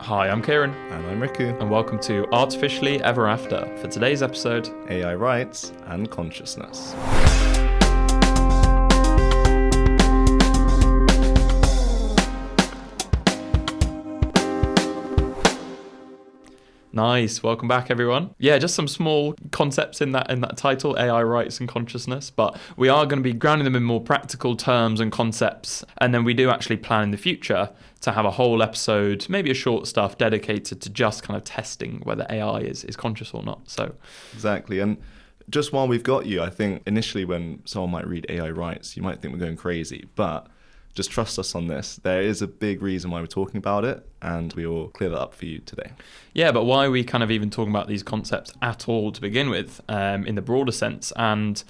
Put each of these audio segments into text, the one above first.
Hi, I'm Kieren. And I'm Riku. And welcome to Artificially Ever After. For today's episode, AI rights and consciousness. Nice. Welcome back, everyone. Yeah, just some small concepts in that title, AI rights and consciousness, but we are going to be grounding them in more practical terms and concepts. And then we do actually plan in the future to have a whole episode, maybe a short stuff dedicated to just kind of testing whether AI is conscious or not. So exactly. And just while we've got you, I think initially when someone might read AI rights, you might think we're going crazy, but just trust us on this. There is a big reason why we're talking about it, and we will clear that up for you today. Yeah, but why are we kind of even talking about these concepts at all to begin with, in the broader sense? And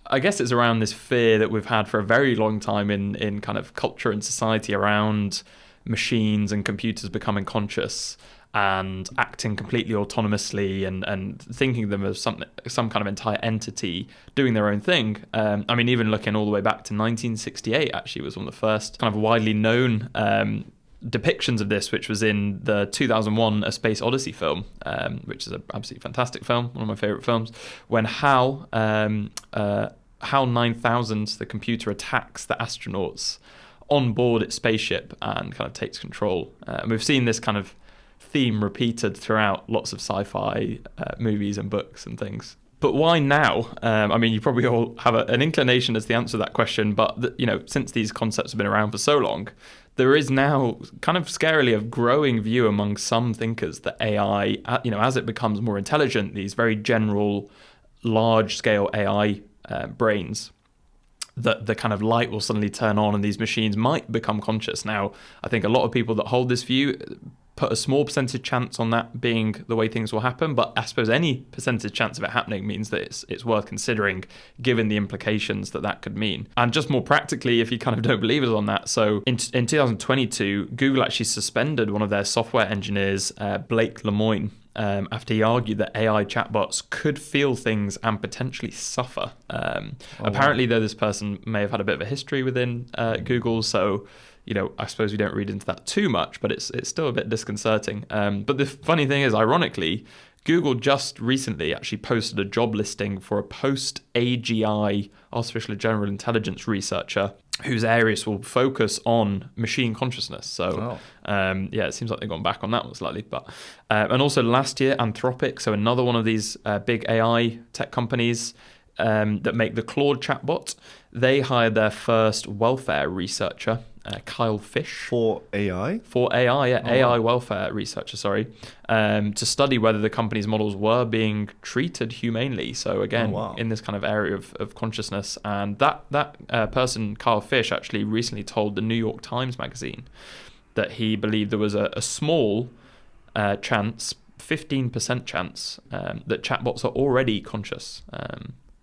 I guess it's around this fear that we've had for a very long time in kind of culture and society around machines and computers becoming conscious and acting completely autonomously and thinking of them as some kind of entire entity doing their own thing. I mean, even looking all the way back to 1968, actually, was one of the first kind of widely known depictions of this, which was in the 2001 A Space Odyssey film, which is an absolutely fantastic film, one of my favourite films, when HAL 9000, the computer, attacks the astronauts on board its spaceship and kind of takes control. And we've seen this kind of theme repeated throughout lots of sci-fi movies and books and things. But why now? I mean, you probably all have an inclination as the answer to that question, but since these concepts have been around for so long, there is now kind of scarily a growing view among some thinkers that AI, as it becomes more intelligent, these very general, large-scale AI brains, that the kind of light will suddenly turn on and these machines might become conscious. Now, I think a lot of people that hold this view put a small percentage chance on that being the way things will happen, but I suppose any percentage chance of it happening means that it's worth considering, given the implications that could mean. And just more practically, if you kind of don't believe us on that, so in 2022, Google actually suspended one of their software engineers, Blake Lemoine, after he argued that AI chatbots could feel things and potentially suffer. Apparently, though, this person may have had a bit of a history within Google, so I suppose we don't read into that too much, but it's still a bit disconcerting. But the funny thing is, ironically, Google just recently actually posted a job listing for a post-AGI, artificial general intelligence researcher, whose areas will focus on machine consciousness. So, it seems like they've gone back on that one slightly. But and also last year, Anthropic, so another one of these big AI tech companies that make the Claude chatbot, they hired their first welfare researcher, Kyle Fish. For AI? For AI, yeah, AI welfare researcher, to study whether the company's models were being treated humanely. So again, in this kind of area of consciousness. And that person, Kyle Fish, actually recently told the New York Times magazine that he believed there was a small chance, 15% chance, that chatbots are already conscious.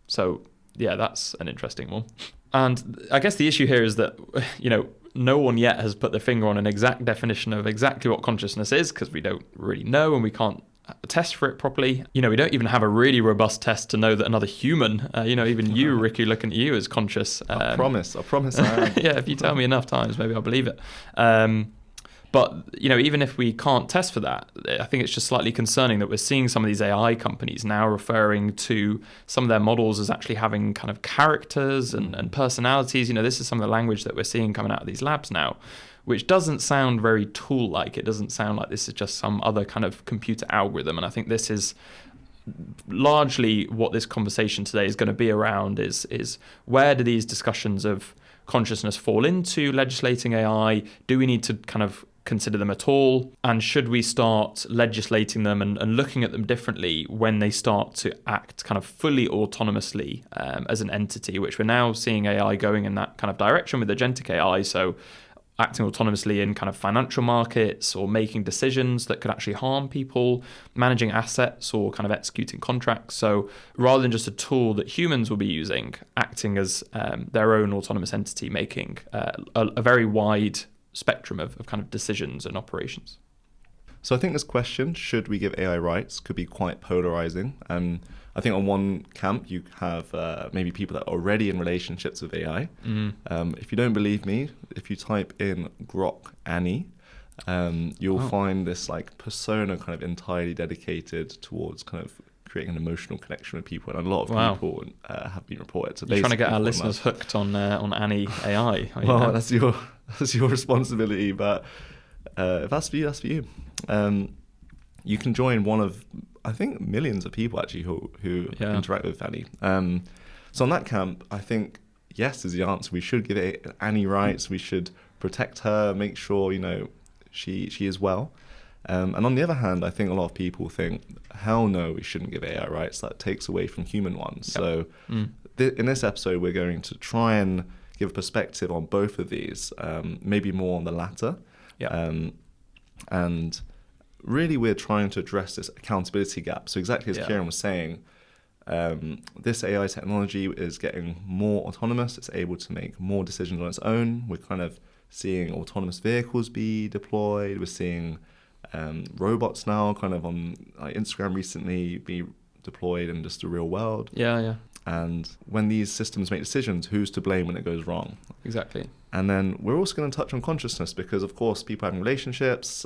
So yeah, that's an interesting one. And I guess the issue here is that, no one yet has put their finger on an exact definition of exactly what consciousness is, because we don't really know and we can't test for it properly. We don't even have a really robust test to know that another human, even you, Riku, looking at you, is conscious. I promise I am. Yeah, if you tell me enough times, maybe I'll believe it. But, even if we can't test for that, I think it's just slightly concerning that we're seeing some of these AI companies now referring to some of their models as actually having kind of characters and personalities. This is some of the language that we're seeing coming out of these labs now, which doesn't sound very tool-like. It doesn't sound like this is just some other kind of computer algorithm. And I think this is largely what this conversation today is going to be around, is where do these discussions of consciousness fall into legislating AI? Do we need to kind of consider them at all? And should we start legislating them and looking at them differently when they start to act kind of fully autonomously as an entity, which we're now seeing AI going in that kind of direction with agentic AI, so acting autonomously in kind of financial markets or making decisions that could actually harm people, managing assets or kind of executing contracts. So rather than just a tool that humans will be using, acting as their own autonomous entity, making a very wide spectrum of kind of decisions and operations. So I think this question, should we give AI rights, could be quite polarizing. I think on one camp you have maybe people that are already in relationships with AI. If you don't believe me, if you type in Grok Annie, You'll find this like persona kind of entirely dedicated towards kind of creating an emotional connection with people, and a lot of people have been reported. So you're trying to get our listeners hooked on Annie AI. Well, that's your responsibility, but if that's for you, that's for you. You can join one of, I think, millions of people actually who interact with Annie. So on that camp, I think yes is the answer. We should give Annie rights. We should protect her, make sure she is well. And on the other hand, I think a lot of people think, hell no, we shouldn't give AI rights. That takes away from human ones. Yep. So in this episode, we're going to try and give a perspective on both of these, maybe more on the latter. Yep. And really, we're trying to address this accountability gap. So exactly as Kieren was saying, this AI technology is getting more autonomous. It's able to make more decisions on its own. We're kind of seeing autonomous vehicles be deployed. We're seeing robots now kind of on Instagram recently be deployed in just the real world. Yeah. And when these systems make decisions, who's to blame when it goes wrong? Exactly. And then we're also going to touch on consciousness because, of course, people having relationships,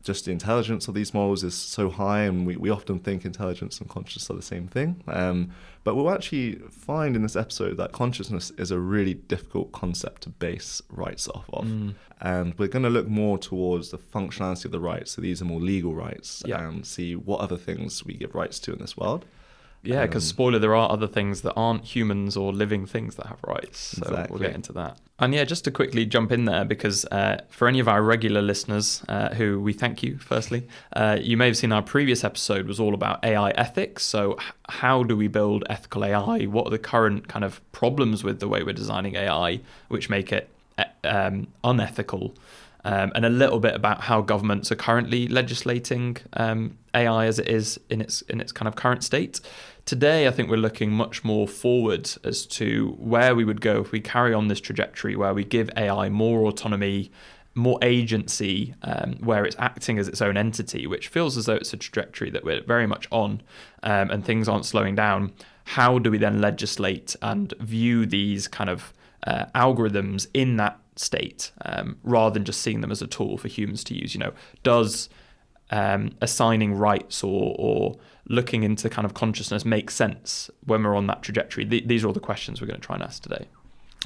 just the intelligence of these models is so high, and we often think intelligence and consciousness are the same thing. But we'll actually find in this episode that consciousness is a really difficult concept to base rights off of. And we're going to look more towards the functionality of the rights. So these are more legal rights, and see what other things we give rights to in this world. Yeah, because spoiler, there are other things that aren't humans or living things that have rights. So we'll get into that. And just to quickly jump in there, because for any of our regular listeners, who we thank you, firstly, you may have seen our previous episode was all about AI ethics. So how do we build ethical AI? What are the current kind of problems with the way we're designing AI, which make it unethical? And a little bit about how governments are currently legislating AI as it is in its kind of current state. Today, I think we're looking much more forward as to where we would go if we carry on this trajectory where we give AI more autonomy, more agency, where it's acting as its own entity, which feels as though it's a trajectory that we're very much on, and things aren't slowing down. How do we then legislate and view these kind of algorithms in that state, rather than just seeing them as a tool for humans to use? Does assigning rights or looking into kind of consciousness make sense when we're on that trajectory? These are all the questions we're going to try and ask today.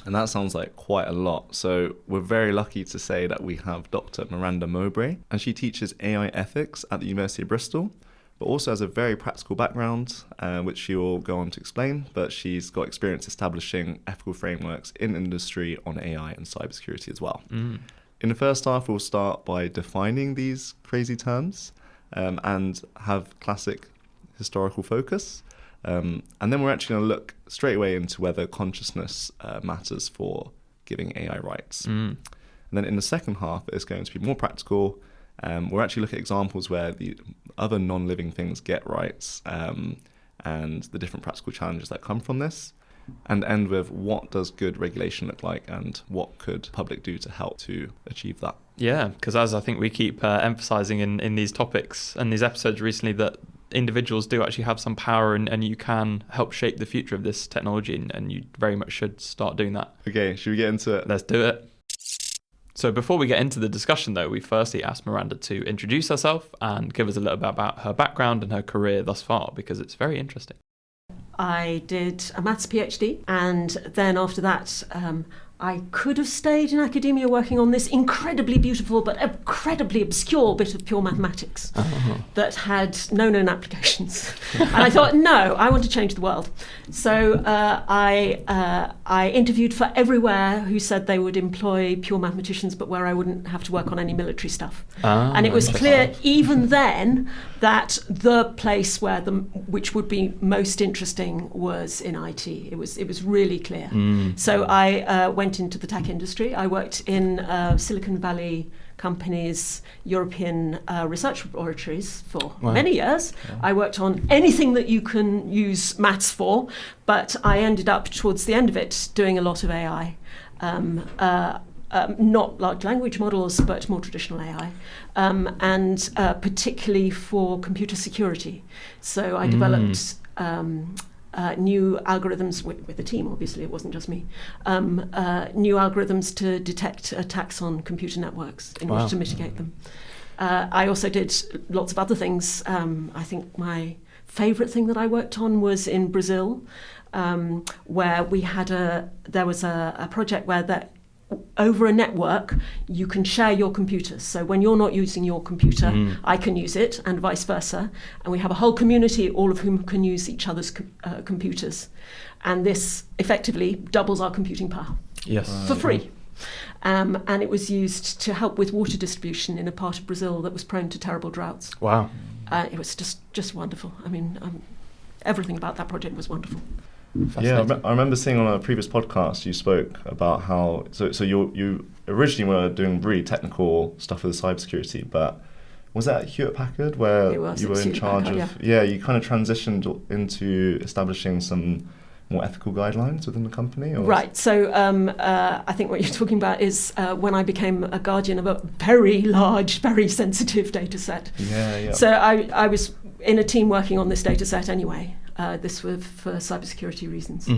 And that sounds like quite a lot. So we're very lucky to say that we have Dr. Miranda Mowbray, and she teaches AI ethics at the University of Bristol, but also has a very practical background, which she will go on to explain. But she's got experience establishing ethical frameworks in industry on AI and cybersecurity as well. In the first half, we'll start by defining these crazy terms and have classic historical focus. And then we're actually going to look straight away into whether consciousness matters for giving AI rights. And then in the second half, it's going to be more practical. We'll actually look at examples where the other non-living things get rights, and the different practical challenges that come from this, and end with what does good regulation look like and what could public do to help to achieve that. Yeah, because as I think we keep emphasizing in these topics and these episodes recently, that individuals do actually have some power, and you can help shape the future of this technology, and you very much should start doing that. Okay, should we get into it? Let's do it. So before we get into the discussion, though, we firstly asked Miranda to introduce herself and give us a little bit about her background and her career thus far, because it's very interesting. I did a maths PhD, and then after that, I could have stayed in academia working on this incredibly beautiful but incredibly obscure bit of pure mathematics that had no known applications. And I thought, no, I want to change the world. So I interviewed for everywhere who said they would employ pure mathematicians, but where I wouldn't have to work on any military stuff. And it was clear even then that the place which would be most interesting was in IT. It was really clear. So I went into the tech industry. I worked in Silicon Valley companies' European research laboratories for many years. I worked on anything that you can use maths for, but I ended up towards the end of it doing a lot of AI. Not large language models, but more traditional AI, and particularly for computer security. So I developed new algorithms with the team, obviously, it wasn't just me, new algorithms to detect attacks on computer networks in order to mitigate them. I also did lots of other things. I think my favourite thing that I worked on was in Brazil, where there was a project where over a network you can share your computers. So when you're not using your computer, I can use it, and vice versa. And we have a whole community, all of whom can use each other's computers. And this effectively doubles our computing power for free. And it was used to help with water distribution in a part of Brazil that was prone to terrible droughts. Wow. It was just wonderful. I mean, everything about that project was wonderful. Yeah, I remember seeing on a previous podcast you spoke about how so you originally were doing really technical stuff with the cybersecurity, but was that at Hewlett Packard where you were in charge of? Yeah, you kind of transitioned into establishing some more ethical guidelines within the company? Or? Right. So I think what you're talking about is when I became a guardian of a very large, very sensitive data set. Yeah. So I was in a team working on this data set anyway. This was for cybersecurity reasons.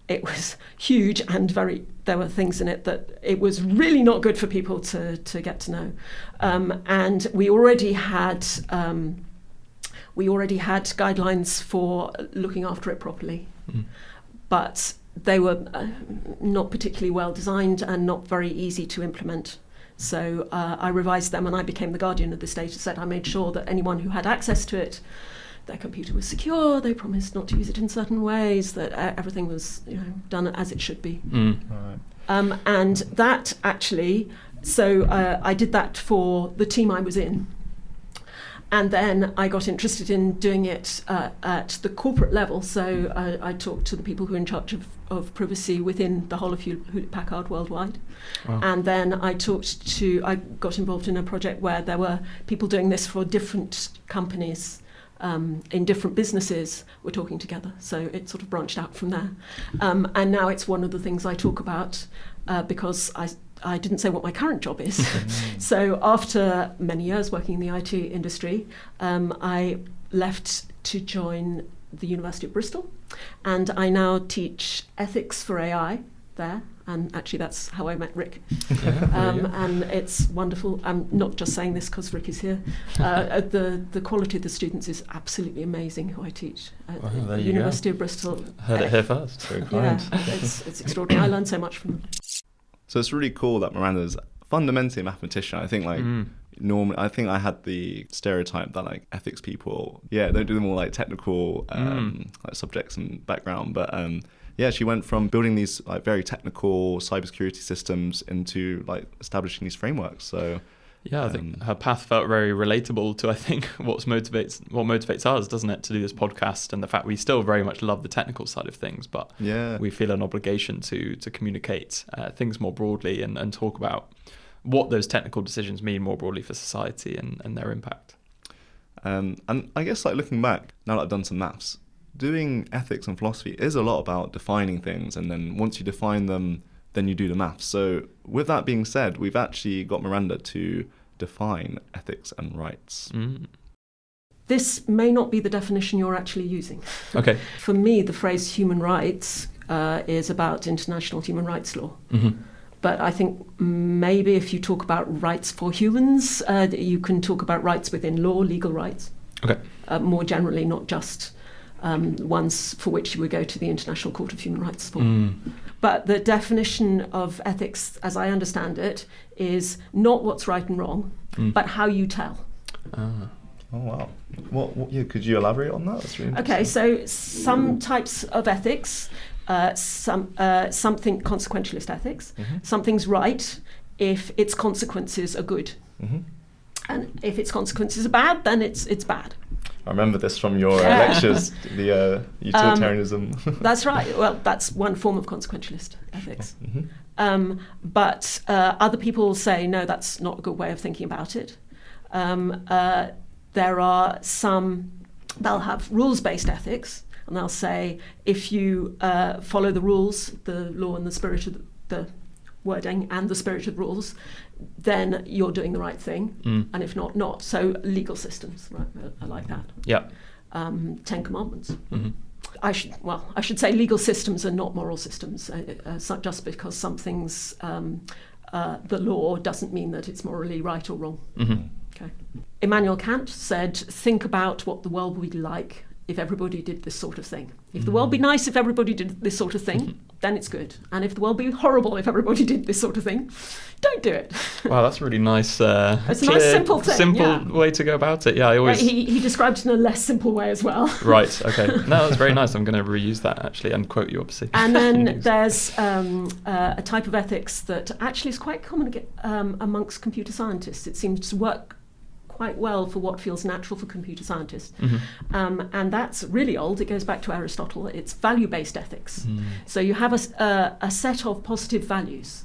It was huge and there were things in it that it was really not good for people to get to know. And we already had guidelines for looking after it properly, but they were not particularly well designed and not very easy to implement. So I revised them and I became the guardian of this data set. I made sure that anyone who had access to it, their computer was secure, they promised not to use it in certain ways, that everything was done as it should be. Right. And that actually, so I did that for the team I was in. And then I got interested in doing it at the corporate level. So I talked to the people who are in charge of privacy within the whole of Hewlett Packard worldwide. Wow. And then I got involved in a project where there were people doing this for different companies in different businesses were talking together. So it sort of branched out from there. And now it's one of the things I talk about because I didn't say what my current job is. So after many years working in the IT industry, I left to join the University of Bristol, and I now teach ethics for AI there. And actually that's how I met Rick. And it's wonderful. I'm not just saying this because Rick is here. The quality of the students is absolutely amazing who I teach at the University of Bristol. Heard it here first. Very kind. Yeah, it's extraordinary. I learned so much from them. So it's really cool that Miranda's fundamentally a mathematician. I think normally, I think I had the stereotype that like ethics people, don't do the more like technical like subjects and background, but she went from building these like very technical cybersecurity systems into like establishing these frameworks. So I think her path felt very relatable to, I think, what motivates us, doesn't it, to do this podcast, and the fact we still very much love the technical side of things, but we feel an obligation to communicate things more broadly and talk about what those technical decisions mean more broadly for society and their impact. And I guess like looking back, now that I've done some maths, doing ethics and philosophy is a lot about defining things, and then once you define them, then you do the maths. So with that being said, we've actually got Miranda to define ethics and rights. This may not be the definition you're actually using. Okay. For me, the phrase human rights is about international human rights law. But I think maybe if you talk about rights for humans, you can talk about rights within law, legal rights. Okay. More generally, not just ones for which you would go to the International Court of Human Rights for. But the definition of ethics, as I understand it, is not what's right and wrong, but how you tell. Oh, wow. Could you elaborate on that? That's really interesting. Okay, so some types of ethics, something consequentialist ethics, something's right if its consequences are good. And if its consequences are bad, then it's bad. I remember this from your lectures, the utilitarianism. That's right. Well, that's one form of consequentialist ethics. But other people say, no, that's not a good way of thinking about it. There are some, they'll have rules-based ethics, and they'll say, if you follow the rules, the law and the spirit of the wording and the spirit of rules, then you're doing the right thing, and if not, not. So legal systems, right? I like that. Yeah. 10 Commandments. I should say legal systems are not moral systems. It's not just because something's the law doesn't mean that it's morally right or wrong. Mm-hmm. Okay. Immanuel Kant said, think about what the world would be like if everybody did this sort of thing. If the world be nice if everybody did this sort of thing, then it's good. And if the world be horrible if everybody did this sort of thing, don't do it. Wow, that's a really nice, it's a nice simple thing. Simple way to go about it. Yeah, I always. He described it in a less simple way as well. Right. Okay. No, that's very nice. I'm going to reuse that actually and quote you obviously. And then there's a type of ethics that actually is quite common amongst computer scientists. It seems to work quite well for what feels natural for computer scientists. And that's really old. It goes back to Aristotle. It's value-based ethics. So you have a set of positive values.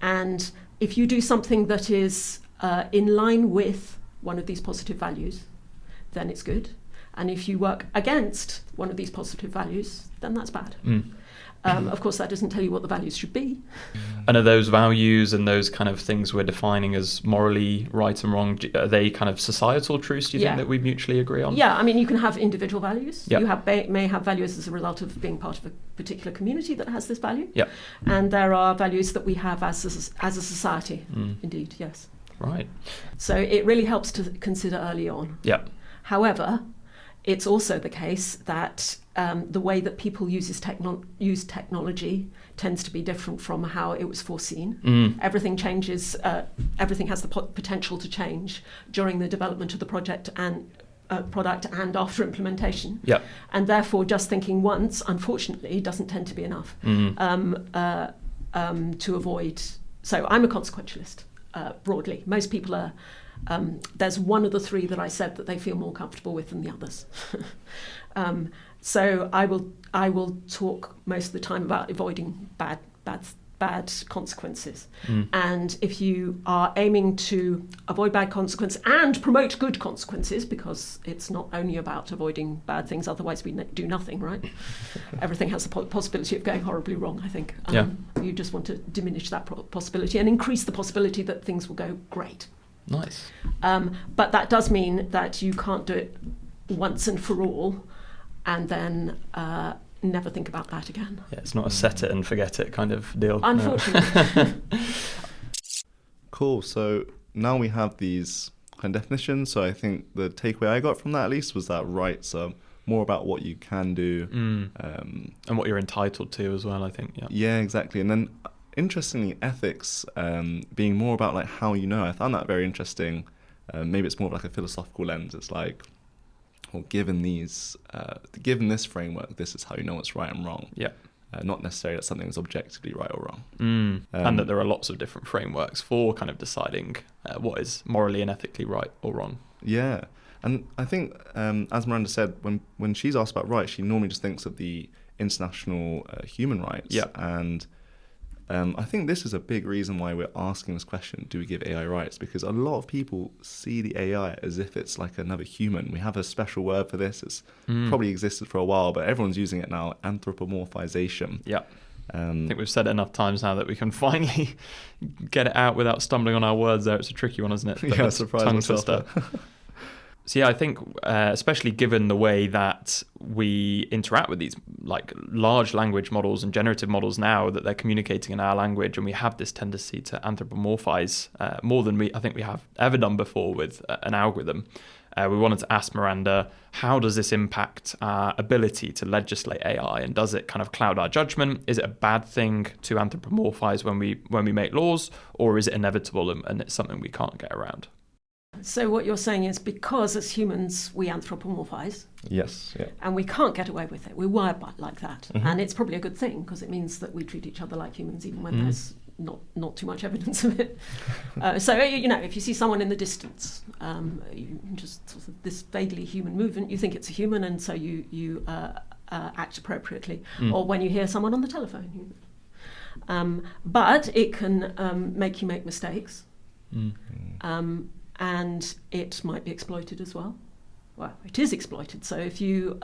And if you do something that is in line with one of these positive values, then it's good. And if you work against one of these positive values, then that's bad. Of course, that doesn't tell you what the values should be. And are those values and those kind of things we're defining as morally right and wrong, are they kind of societal truths, do you think, that we mutually agree on? Yeah, I mean, you can have individual values. Yep. You may have values as a result of being part of a particular community that has this value. Yep. And there are values that we have as a society, indeed, yes. Right. So it really helps to consider early on. Yep. However, it's also the case that the way that people use technology tends to be different from how it was foreseen. Everything changes. Everything has the potential to change during the development of the project and product and after implementation. Yep. And therefore, just thinking once, unfortunately, doesn't tend to be enough to avoid. So I'm a consequentialist broadly. Most people are. There's one of the three that I said that they feel more comfortable with than the others. So I will talk most of the time about avoiding bad consequences. And if you are aiming to avoid bad consequences and promote good consequences, because it's not only about avoiding bad things, otherwise we do nothing, right? Everything has the possibility of going horribly wrong, I think. You just want to diminish that possibility and increase the possibility that things will go great. Nice. But that does mean that you can't do it once and for all and then never think about that again. Yeah, it's not a set it and forget it kind of deal. Unfortunately. Cool. So now we have these kind of definitions. So I think the takeaway I got from that at least was that rights are more about what you can do. And what you're entitled to as well, I think. Yeah, exactly. And then interestingly, ethics being more about like how you know. I found that very interesting. Maybe it's more of like a philosophical lens. It's like, well, given this framework, this is how you know what's right and wrong. Yeah. Not necessarily that something is objectively right or wrong. And that there are lots of different frameworks for kind of deciding what is morally and ethically right or wrong. Yeah. And I think, as Miranda said, when she's asked about rights, she normally just thinks of the international human rights. Yeah. And I think this is a big reason why we're asking this question, do we give AI rights? Because a lot of people see the AI as if it's like another human. We have a special word for this. It's probably existed for a while, but everyone's using it now, anthropomorphisation. Yeah. I think we've said it enough times now that we can finally get it out without stumbling on our words there. It's a tricky one, isn't it? Yeah, surprise myself. So yeah, I think especially given the way that we interact with these like large language models and generative models now, that they're communicating in our language, and we have this tendency to anthropomorphize more than I think we have ever done before with an algorithm. We wanted to ask Miranda, how does this impact our ability to legislate AI, and does it kind of cloud our judgment? Is it a bad thing to anthropomorphize when we make laws, or is it inevitable and it's something we can't get around? So what you're saying is, because as humans we anthropomorphize, Yes. Yeah. and we can't get away with it. We're wired like that, and it's probably a good thing because it means that we treat each other like humans, even when there's not too much evidence of it. So if you see someone in the distance, you just sort of this vaguely human movement, you think it's a human, and so you act appropriately. Or when you hear someone on the telephone, but it can make you make mistakes. And it might be exploited as well. Well, it is exploited. So if you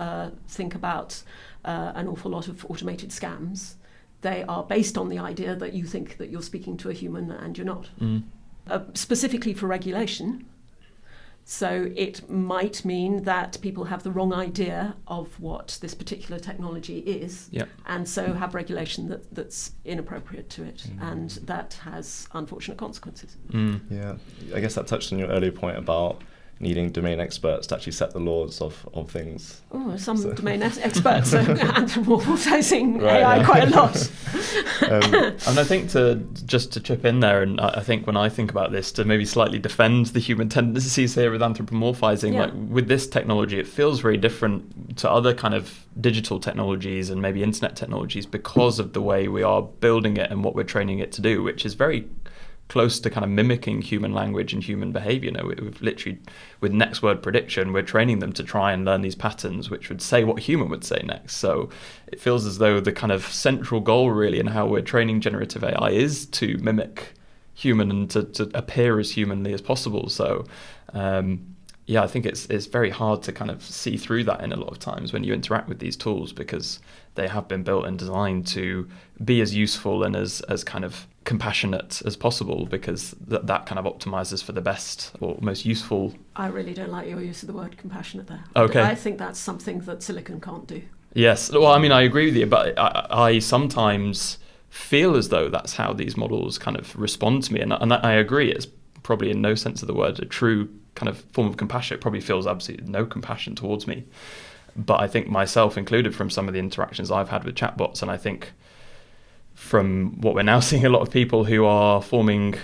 think about an awful lot of automated scams, they are based on the idea that you think that you're speaking to a human and you're not. Specifically for regulation, So it might mean that people have the wrong idea of what this particular technology is, and so have regulation that's inappropriate to it, and that has unfortunate consequences. Yeah, I guess that touched on your earlier point about needing domain experts to actually set the laws of things. Oh, some domain experts are anthropomorphising AI quite a lot. And I think just to chip in there, and I think when I think about this, to maybe slightly defend the human tendencies here with anthropomorphizing, like with this technology, it feels very different to other kind of digital technologies and maybe internet technologies because of the way we are building it and what we're training it to do, which is very close to kind of mimicking human language and human behavior. We've literally, with next word prediction, we're training them to try and learn these patterns which would say what a human would say next. So it feels as though the kind of central goal really in how we're training generative AI is to mimic human and to appear as humanly as possible. So I think it's very hard to kind of see through that in a lot of times when you interact with these tools, because they have been built and designed to be as useful and as kind of compassionate as possible, because that kind of optimizes for the best or most useful. I really don't like your use of the word compassionate there. Okay. I think that's something that silicon can't do. Yes. Well, I mean, I agree with you, but I sometimes feel as though that's how these models kind of respond to me. And I agree, it's probably in no sense of the word a true kind of form of compassion. It probably feels absolutely no compassion towards me. But I think myself included, from some of the interactions I've had with chatbots, and I think from what we're now seeing a lot of people who are forming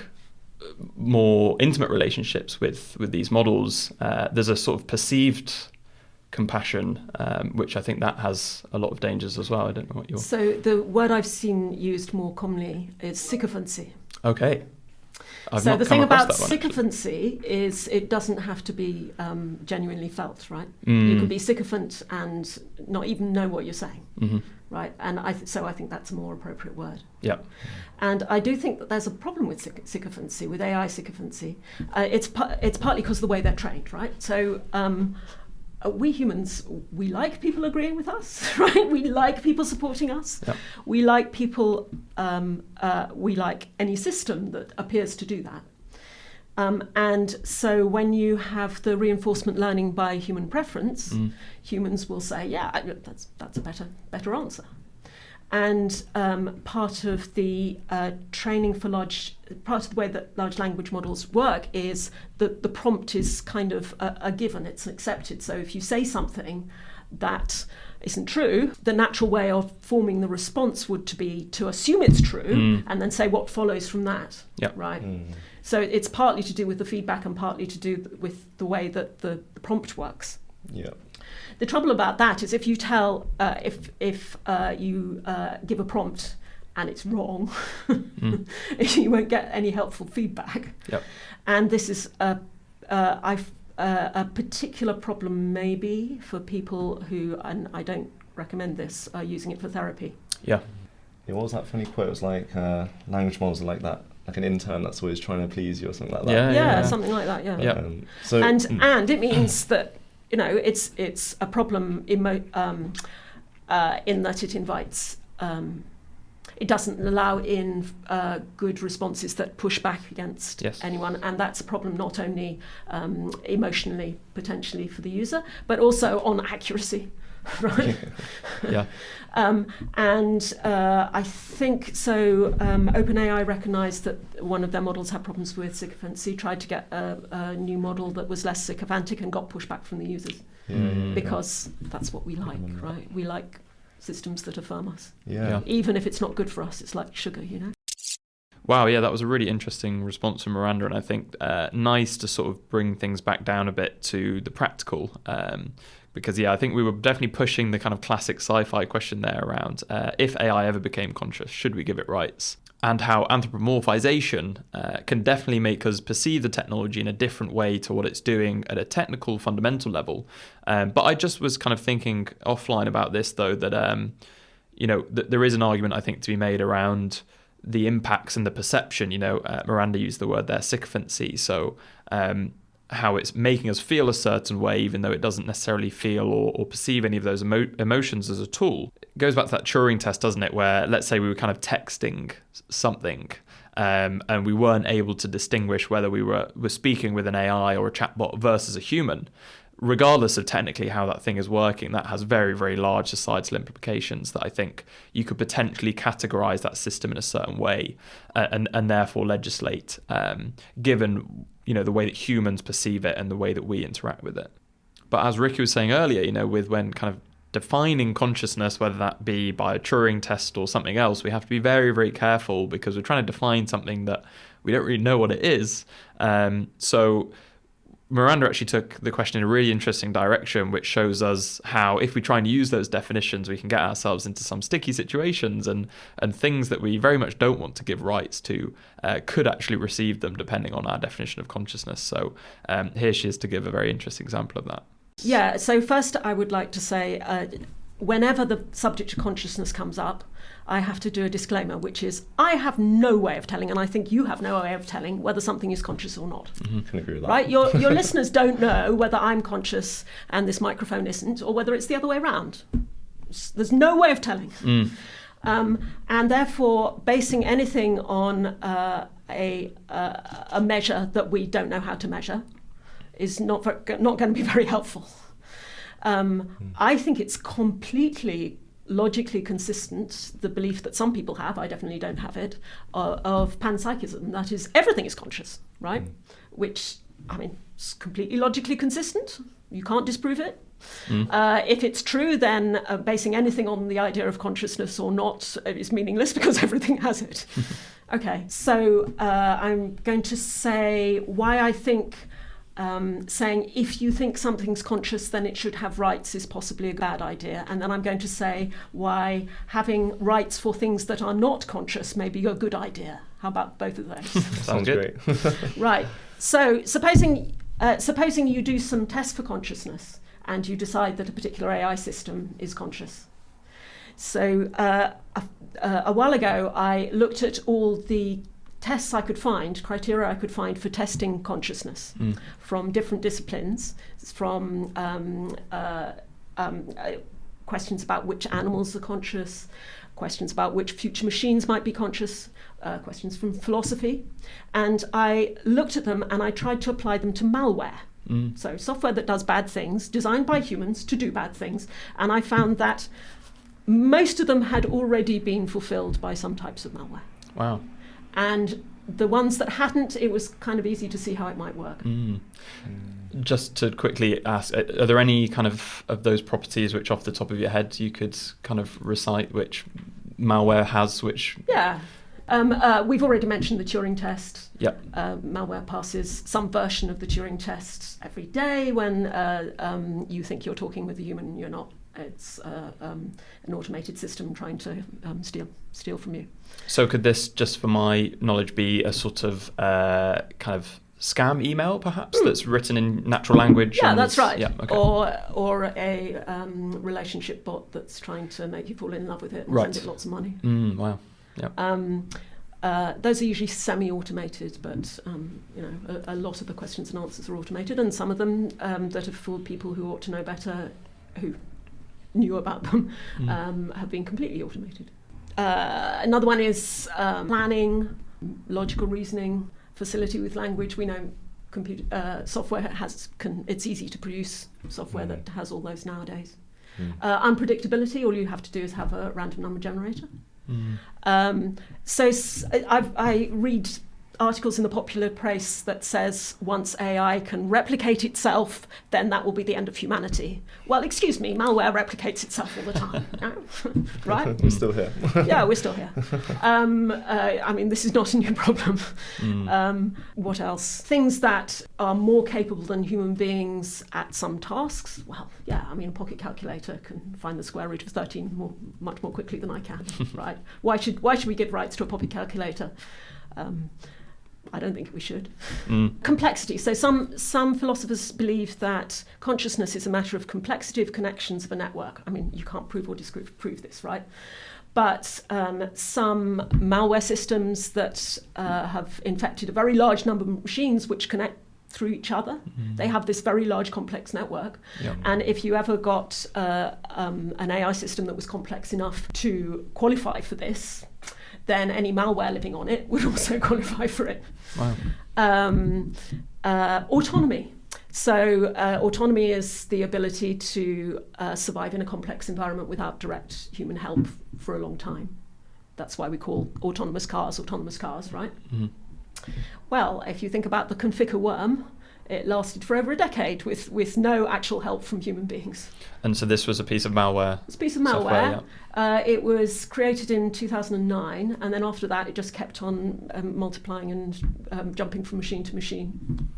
more intimate relationships with these models, there's a sort of perceived compassion, which I think that has a lot of dangers as well. I don't know what you're... So the word I've seen used more commonly is sycophancy. Okay. So the thing about sycophancy is it doesn't have to be genuinely felt, right? You can be sycophant and not even know what you're saying, right? And I think that's a more appropriate word. Yeah. And I do think that there's a problem with sycophancy, with AI sycophancy. It's partly because of the way they're trained, right? So we humans, we like people agreeing with us, right? We like people supporting us. Yep. We like people, we like any system that appears to do that. And so when you have the reinforcement learning by human preference, humans will say, yeah, that's a better answer. And part of the training for part of the way that large language models work is that the prompt is kind of a given, it's accepted. So if you say something that isn't true, the natural way of forming the response would be to assume it's true and then say what follows from that, right? So it's partly to do with the feedback and partly to do with the way that the prompt works. Yeah. The trouble about that is if you tell, if you give a prompt and it's wrong, you won't get any helpful feedback. Yep. And this is a particular problem maybe for people who, and I don't recommend this, are using it for therapy. Yeah. What was that funny quote? It was like language models are like that. Like an intern that's always trying to please you or something like that. Yeah, something like that. Yeah. So and it means that it's a problem in that it invites. It doesn't allow in good responses that push back against anyone, and that's a problem not only emotionally potentially for the user, but also on accuracy. Right. Yeah. And I think so. OpenAI recognised that one of their models had problems with sycophancy, tried to get a new model that was less sycophantic, and got pushback from the users because that's what we like, right? We like systems that affirm us. Yeah. Even if it's not good for us, it's like sugar, Wow, yeah, that was a really interesting response from Miranda, and I think nice to sort of bring things back down a bit to the practical. Because, I think we were definitely pushing the kind of classic sci-fi question there around if AI ever became conscious, should we give it rights? And how anthropomorphization can definitely make us perceive the technology in a different way to what it's doing at a technical, fundamental level. But I just was kind of thinking offline about this, though, that, there is an argument, I think, to be made around the impacts and the perception. Miranda used the word there, sycophancy. So how it's making us feel a certain way, even though it doesn't necessarily feel or perceive any of those emotions as a tool. It goes back to that Turing test, doesn't it, where let's say we were kind of texting something and we weren't able to distinguish whether we were speaking with an AI or a chatbot versus a human, regardless of technically how that thing is working, that has very, very large societal implications that I think you could potentially categorize that system in a certain way and therefore legislate, given the way that humans perceive it and the way that we interact with it. But as Riku was saying earlier, with when kind of defining consciousness, whether that be by a Turing test or something else, we have to be very, very careful because we're trying to define something that we don't really know what it is. So Miranda actually took the question in a really interesting direction, which shows us how if we try and use those definitions, we can get ourselves into some sticky situations and things that we very much don't want to give rights to could actually receive them depending on our definition of consciousness. So here she is to give a very interesting example of that. Yeah, so first I would like to say, whenever the subject of consciousness comes up, I have to do a disclaimer, which is I have no way of telling, and I think you have no way of telling, whether something is conscious or not. I can agree with that. Right? Your listeners don't know whether I'm conscious and this microphone isn't, or whether it's the other way around. There's no way of telling. And therefore, basing anything on a measure that we don't know how to measure is not going to be very helpful. I think it's completely logically consistent, the belief that some people have, I definitely don't have it, of panpsychism. That is, everything is conscious, right? Which, I mean, it's completely logically consistent. You can't disprove it. If it's true, then basing anything on the idea of consciousness or not is meaningless because everything has it. Okay, so I'm going to say why I think saying if you think something's conscious, then it should have rights is possibly a bad idea. And then I'm going to say why having rights for things that are not conscious may be a good idea. How about both of those? Sounds great. Right. So supposing you do some tests for consciousness and you decide that a particular AI system is conscious. So a while ago, I looked at all the tests I could find, criteria I could find for testing consciousness from different disciplines, from questions about which animals are conscious, questions about which future machines might be conscious, questions from philosophy. And I looked at them and I tried to apply them to malware. So software that does bad things, designed by humans to do bad things. And I found that most of them had already been fulfilled by some types of malware. Wow. And the ones that hadn't, it was kind of easy to see how it might work. Just to quickly ask, are there any kind of those properties which off the top of your head you could kind of recite which malware has, which... Yeah. We've already mentioned the Turing test. Yep. Malware passes some version of the Turing test every day when you think you're talking with a human and you're not. It's an automated system trying to steal from you. So could this, just for my knowledge, be a sort of kind of scam email, perhaps, that's written in natural language? Yeah, that's right. Yeah, okay. Or a relationship bot that's trying to make you fall in love with it and send it lots of money. Wow. Yeah. Those are usually semi-automated, but a lot of the questions and answers are automated, and some of them that have fooled people who ought to know better, who knew about them, have been completely automated. Another one is planning, logical reasoning, facility with language. We know software it's easy to produce software that has all those nowadays. Unpredictability, all you have to do is have a random number generator. So I read articles in the popular press that says once AI can replicate itself, then that will be the end of humanity. Well, excuse me, malware replicates itself all the time, right? We're still here. Yeah, we're still here. I mean, this is not a new problem. What else? Things that are more capable than human beings at some tasks. Well, yeah, I mean, a pocket calculator can find the square root of 13 much more quickly than I can, right? Why should we give rights to a pocket calculator? I don't think we should. Complexity. So some philosophers believe that consciousness is a matter of complexity of connections of a network. I mean, you can't prove or disprove this, right? But some malware systems that have infected a very large number of machines which connect through each other, they have this very large complex network. Yeah. And if you ever got an AI system that was complex enough to qualify for this, then any malware living on it would also qualify for it. Wow. Autonomy. So autonomy is the ability to survive in a complex environment without direct human help for a long time. That's why we call autonomous cars, right? Mm-hmm. Well, if you think about the Configure worm, it lasted for over a decade with no actual help from human beings. And so this was a piece of malware. It's a piece of malware. It was created in 2009, and then after that, it just kept on multiplying and jumping from machine to machine.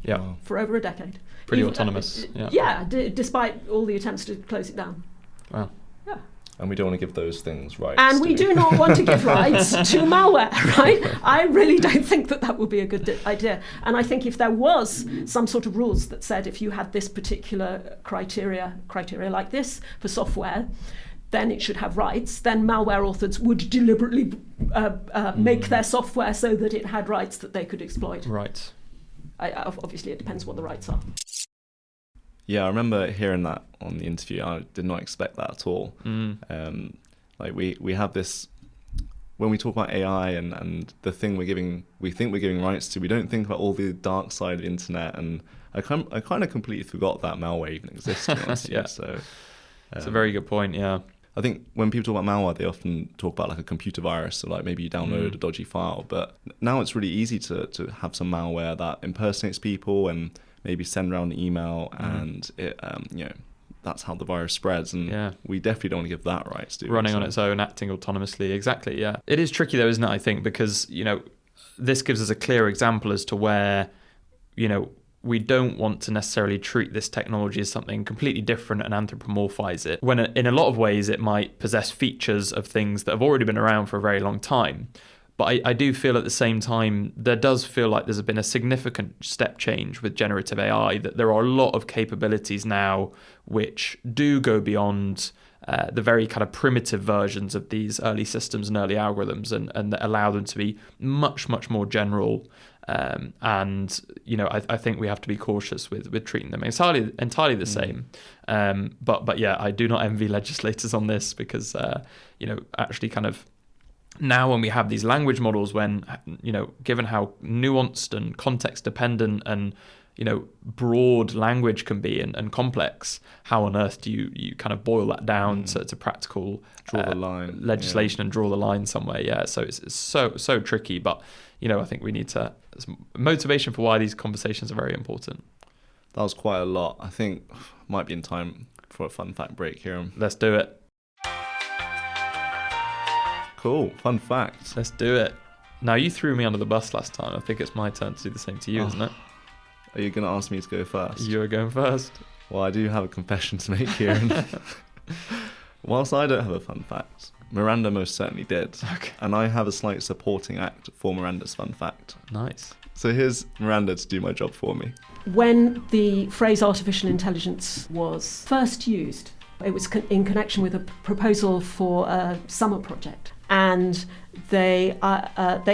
Yeah. For over a decade. Pretty autonomous. Despite all the attempts to close it down. Wow. Yeah. And we don't want to give those things rights. And we do not want to give rights to malware, right? I really don't think that would be a good idea. And I think if there was some sort of rules that said if you had this particular criteria like this for software, then it should have rights, then malware authors would deliberately make their software so that it had rights that they could exploit. Right. Obviously, it depends what the rights are. Yeah, I remember hearing that on the interview. I did not expect that at all. Like we have this, when we talk about AI and the thing we think we're giving rights to, we don't think about all the dark side of the internet. And I kind of completely forgot that malware even exists. Yeah. So it's a very good point. Yeah. I think when people talk about malware, they often talk about like a computer virus, so like maybe you download a dodgy file. But now it's really easy to have some malware that impersonates people and maybe send around an email, and it that's how the virus spreads. And we definitely don't want to give that rights to running on its own, acting autonomously. Exactly. Yeah. It is tricky though, isn't it? I think because this gives us a clear example as to where we don't want to necessarily treat this technology as something completely different and anthropomorphize it, when in a lot of ways it might possess features of things that have already been around for a very long time. But I do feel at the same time, there does feel like there's been a significant step change with generative AI, that there are a lot of capabilities now which do go beyond the very kind of primitive versions of these early systems and early algorithms, and that allow them to be much, much more general. I think we have to be cautious with treating them entirely the same. But yeah, I do not envy legislators on this because, actually kind of now when we have these language models, when, given how nuanced and context dependent and, broad language can be and complex, how on earth do you kind of boil that down to practical draw the line legislation and draw the line somewhere? Yeah. So it's so tricky, but I think we need to, motivation for why these conversations are very important. That was quite a lot. I think might be in time for a fun fact break here. Let's do it. Cool. Fun fact. Let's do it. Now, you threw me under the bus last time. I think it's my turn to do the same to you, isn't it? Are you going to ask me to go first? You're going first. Well, I do have a confession to make here. Whilst I don't have a fun fact, Miranda most certainly did. Okay. And I have a slight supporting act for Miranda's fun fact. Nice. So here's Miranda to do my job for me. When the phrase artificial intelligence was first used, it was in connection with a proposal for a summer project. And they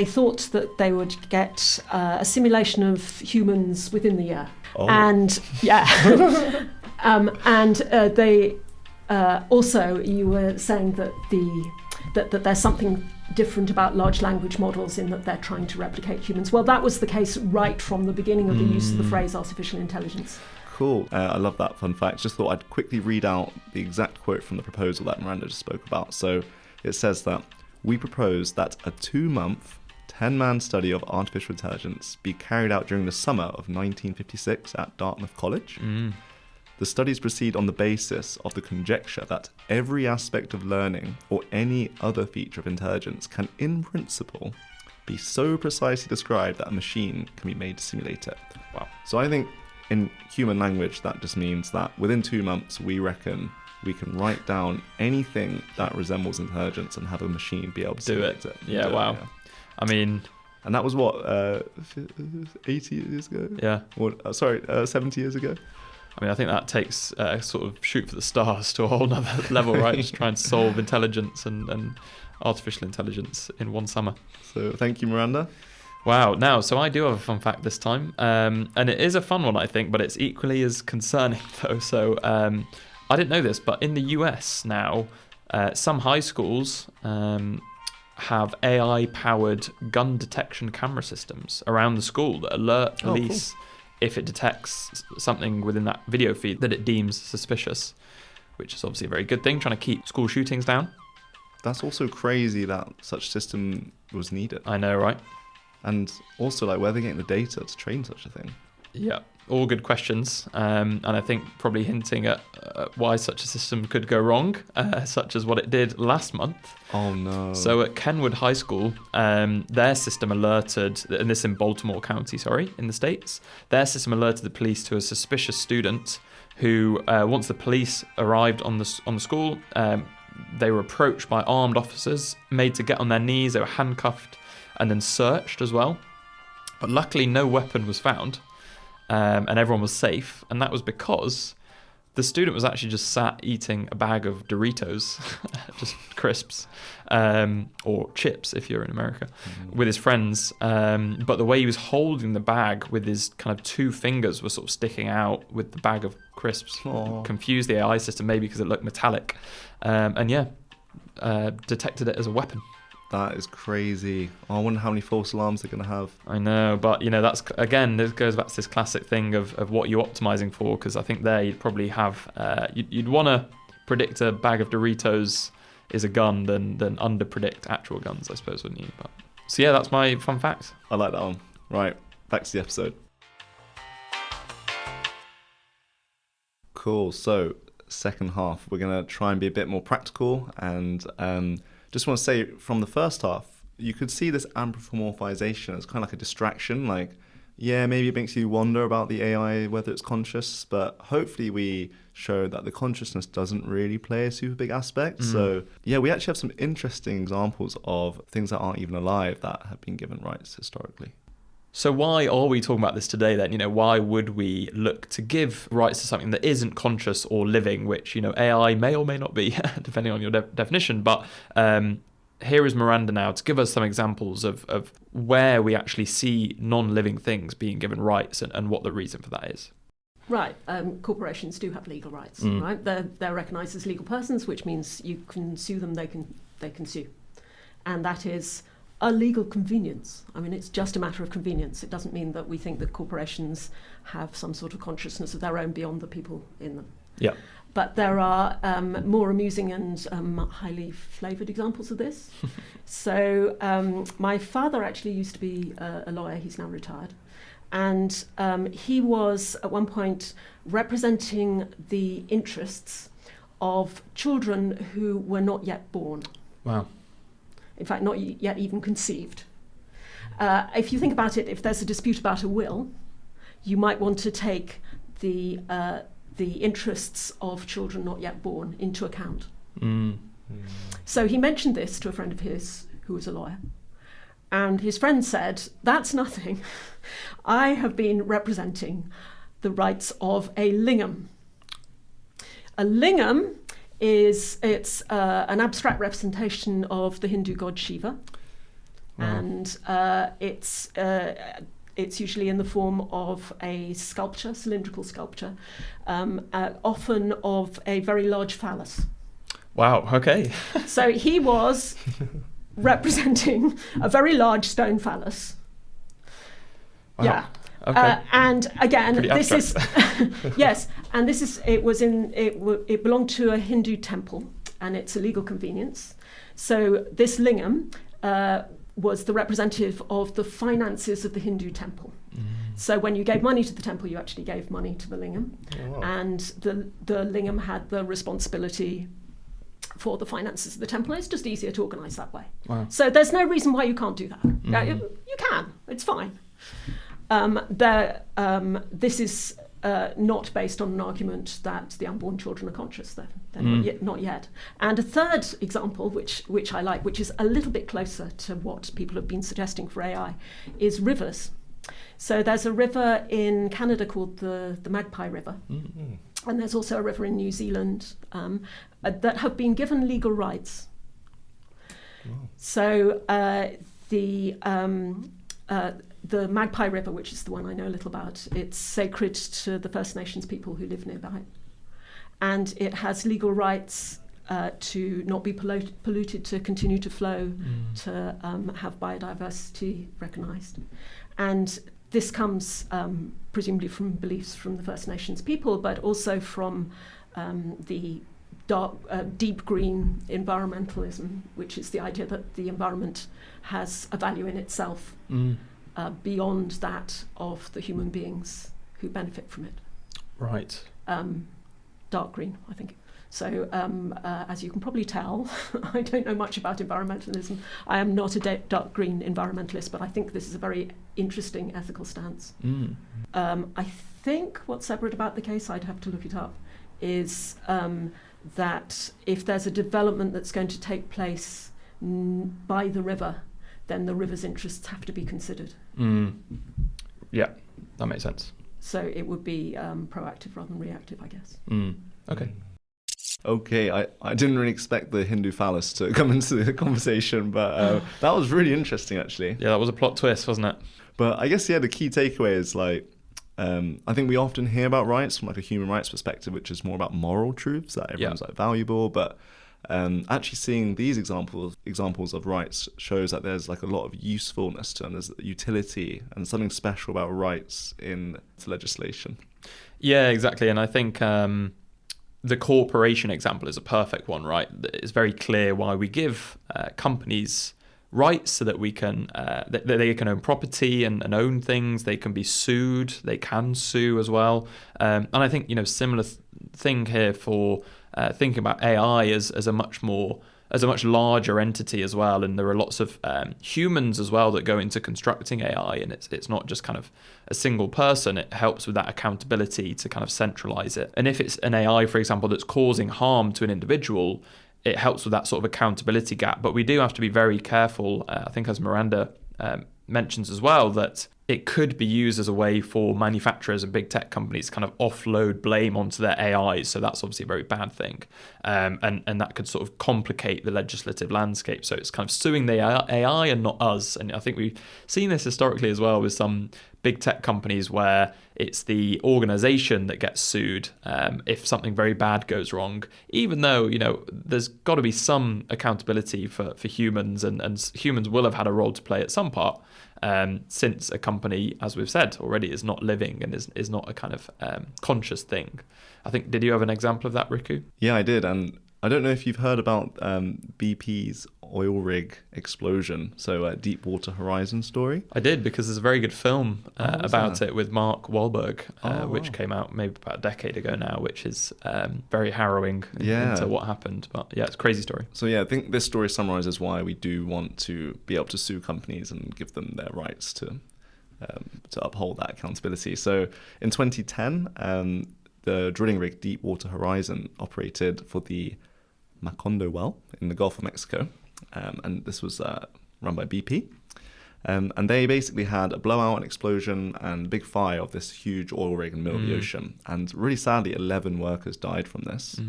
thought that they would get a simulation of humans within the year. Oh. And yeah. They also, you were saying that there's something different about large language models in that they're trying to replicate humans. Well, that was the case right from the beginning of the use of the phrase artificial intelligence. Cool. I love that fun fact. Just thought I'd quickly read out the exact quote from the proposal that Miranda just spoke about. So it says that we propose that a 2-month, 10-man study of artificial intelligence be carried out during the summer of 1956 at Dartmouth College. The studies proceed on the basis of the conjecture that every aspect of learning or any other feature of intelligence can, in principle, be so precisely described that a machine can be made to simulate it. Wow. So I think in human language, that just means that within 2 months, we reckon we can write down anything that resembles intelligence and have a machine be able to simulate it. Yeah, wow. Yeah. I mean... And that was what, 80 years ago? Yeah. 70 years ago? I mean, I think that takes sort of shoot for the stars to a whole nother level, right? Just trying to solve intelligence and artificial intelligence in one summer. So thank you, Miranda. Wow. Now, so I do have a fun fact this time. And it is a fun one, I think, but it's equally as concerning, though. So I didn't know this, but in the US now, some high schools have AI-powered gun detection camera systems around the school that alert police if it detects something within that video feed that it deems suspicious, which is obviously a very good thing, trying to keep school shootings down. That's also crazy that such system was needed. I know, right? And also, like, where they're getting the data to train such a thing. Yeah, all good questions. And I think probably hinting at why such a system could go wrong, such as what it did last month. Oh, no. So at Kenwood High School, their system alerted, and this in Baltimore County, in the States, their system alerted the police to a suspicious student who, once the police arrived on the school, they were approached by armed officers, made to get on their knees, they were handcuffed, and then searched as well. But luckily no weapon was found, and everyone was safe, and that was because the student was actually just sat eating a bag of Doritos, just crisps, or chips if you're in America, with his friends. But the way he was holding the bag with his kind of two fingers were sort of sticking out with the bag of crisps. Confused the AI system, maybe because it looked metallic. Detected it as a weapon. That is crazy. I wonder how many false alarms they're going to have. I know, but that's again, this goes back to this classic thing of what you're optimizing for, because I think there you'd probably have you'd want to predict a bag of Doritos is a gun than under predict actual guns, I suppose, wouldn't you? But so yeah, that's my fun fact. I like that one. Right, back to the episode. Cool. So second half, we're going to try and be a bit more practical, and just want to say from the first half, you could see this anthropomorphisation as kind of like a distraction. Like, yeah, maybe it makes you wonder about the AI, whether it's conscious, but hopefully we show that the consciousness doesn't really play a super big aspect. So yeah, we actually have some interesting examples of things that aren't even alive that have been given rights historically. So why are we talking about this today then? Why would we look to give rights to something that isn't conscious or living, which, AI may or may not be, depending on your definition. But here is Miranda now to give us some examples of where we actually see non-living things being given rights and what the reason for that is. Right. Corporations do have legal rights, right? They're recognised as legal persons, which means you can sue them, they can sue. And that is a legal convenience. I mean, it's just a matter of convenience. It doesn't mean that we think that corporations have some sort of consciousness of their own beyond the people in them. Yeah. But there are more amusing and highly flavoured examples of this. So my father actually used to be a lawyer. He's now retired. And he was at one point representing the interests of children who were not yet born. Wow. In fact, not yet even conceived. If you think about it, if there's a dispute about a will, you might want to take the interests of children not yet born into account. So he mentioned this to a friend of his who was a lawyer. And his friend said, "That's nothing. I have been representing the rights of a lingam." A lingam it's an abstract representation of the Hindu god Shiva. Wow. And it's usually in the form of a sculpture, cylindrical sculpture, often of a very large phallus. Wow, okay. So he was representing a very large stone phallus. Wow. Yeah. Okay. And again, Pretty this abstract. is yes, and this is it belonged to a Hindu temple, and it's a legal convenience. So this lingam was the representative of the finances of the Hindu temple. So when you gave money to the temple, you actually gave money to the lingam, and the lingam had the responsibility for the finances of the temple. It's just easier to organise that way. Wow. So there's no reason why you can't do that. You can. It's fine. This is not based on an argument that the unborn children are conscious. They're not yet. And a third example, which I like, which is a little bit closer to what people have been suggesting for AI, is rivers. So there's a river in Canada called the Magpie River. And there's also a river in New Zealand that have been given legal rights. Wow. So the Magpie River, which is the one I know a little about, it's sacred to the First Nations people who live nearby. And it has legal rights to not be polluted, to continue to flow, to have biodiversity recognised. And this comes presumably from beliefs from the First Nations people, but also from the deep green environmentalism, which is the idea that the environment has a value in itself beyond that of the human beings who benefit from it. Right. Dark green, I think. So as you can probably tell, I don't know much about environmentalism. I am not a dark green environmentalist, but I think this is a very interesting ethical stance. I think what's separate about the case, I'd have to look it up, is that if there's a development that's going to take place by the river, then the river's interests have to be considered. Yeah, that makes sense. So it would be proactive rather than reactive, I guess. Okay. Okay, I didn't really expect the Hindu phallus to come into the conversation, but that was really interesting, actually. Yeah, that was a plot twist, wasn't it? But I guess, the key takeaway is, I think we often hear about rights from, a human rights perspective, which is more about moral truths, that everyone's, valuable, but actually seeing these examples of rights shows that there's, a lot of usefulness to them, there's utility and something special about rights in legislation. Yeah, exactly, and I think the corporation example is a perfect one, right? It's very clear why we give companies rights so that we can they can own property and own things. They can be sued. They can sue as well. And I think similar thing here for thinking about AI as a much larger entity as well. And there are lots of humans as well that go into constructing AI, and it's not just kind of a single person. It helps with that accountability to kind of centralize it. And if it's an AI, for example, that's causing harm to an individual, it helps with that sort of accountability gap. But we do have to be very careful, I think as Miranda mentions as well, that it could be used as a way for manufacturers and big tech companies to kind of offload blame onto their AIs. So that's obviously a very bad thing. And that could sort of complicate the legislative landscape. So it's kind of suing the AI and not us. And I think we've seen this historically as well with some big tech companies where it's the organization that gets sued if something very bad goes wrong, even though, there's got to be some accountability for humans, and humans will have had a role to play at some part. Since a company, as we've said already, is not living and is not a kind of conscious thing. I think, did you have an example of that, Riku? Yeah, I did. And I don't know if you've heard about BP's oil rig explosion, so Deepwater Horizon story. I did, because there's a very good film about it with Mark Wahlberg, which came out maybe about a decade ago now, which is very harrowing into what happened. But yeah, it's a crazy story. So I think this story summarizes why we do want to be able to sue companies and give them their rights to uphold that accountability. So in 2010, the drilling rig Deepwater Horizon operated for the Macondo well in the Gulf of Mexico. And this was run by BP. And they basically had a blowout, an explosion, and a big fire of this huge oil rig in the middle of the ocean. And really sadly, 11 workers died from this.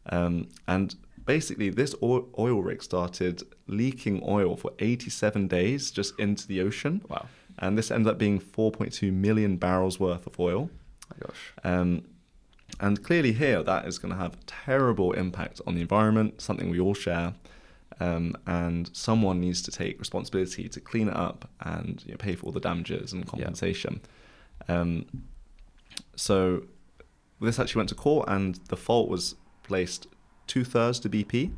And basically, this oil rig started leaking oil for 87 days just into the ocean. Wow. And this ended up being 4.2 million barrels worth of oil. Oh my gosh. And clearly here, that is going to have terrible impact on the environment, something we all share. And someone needs to take responsibility to clean it up and pay for all the damages and compensation. So this actually went to court, and the fault was placed 2/3 to BP,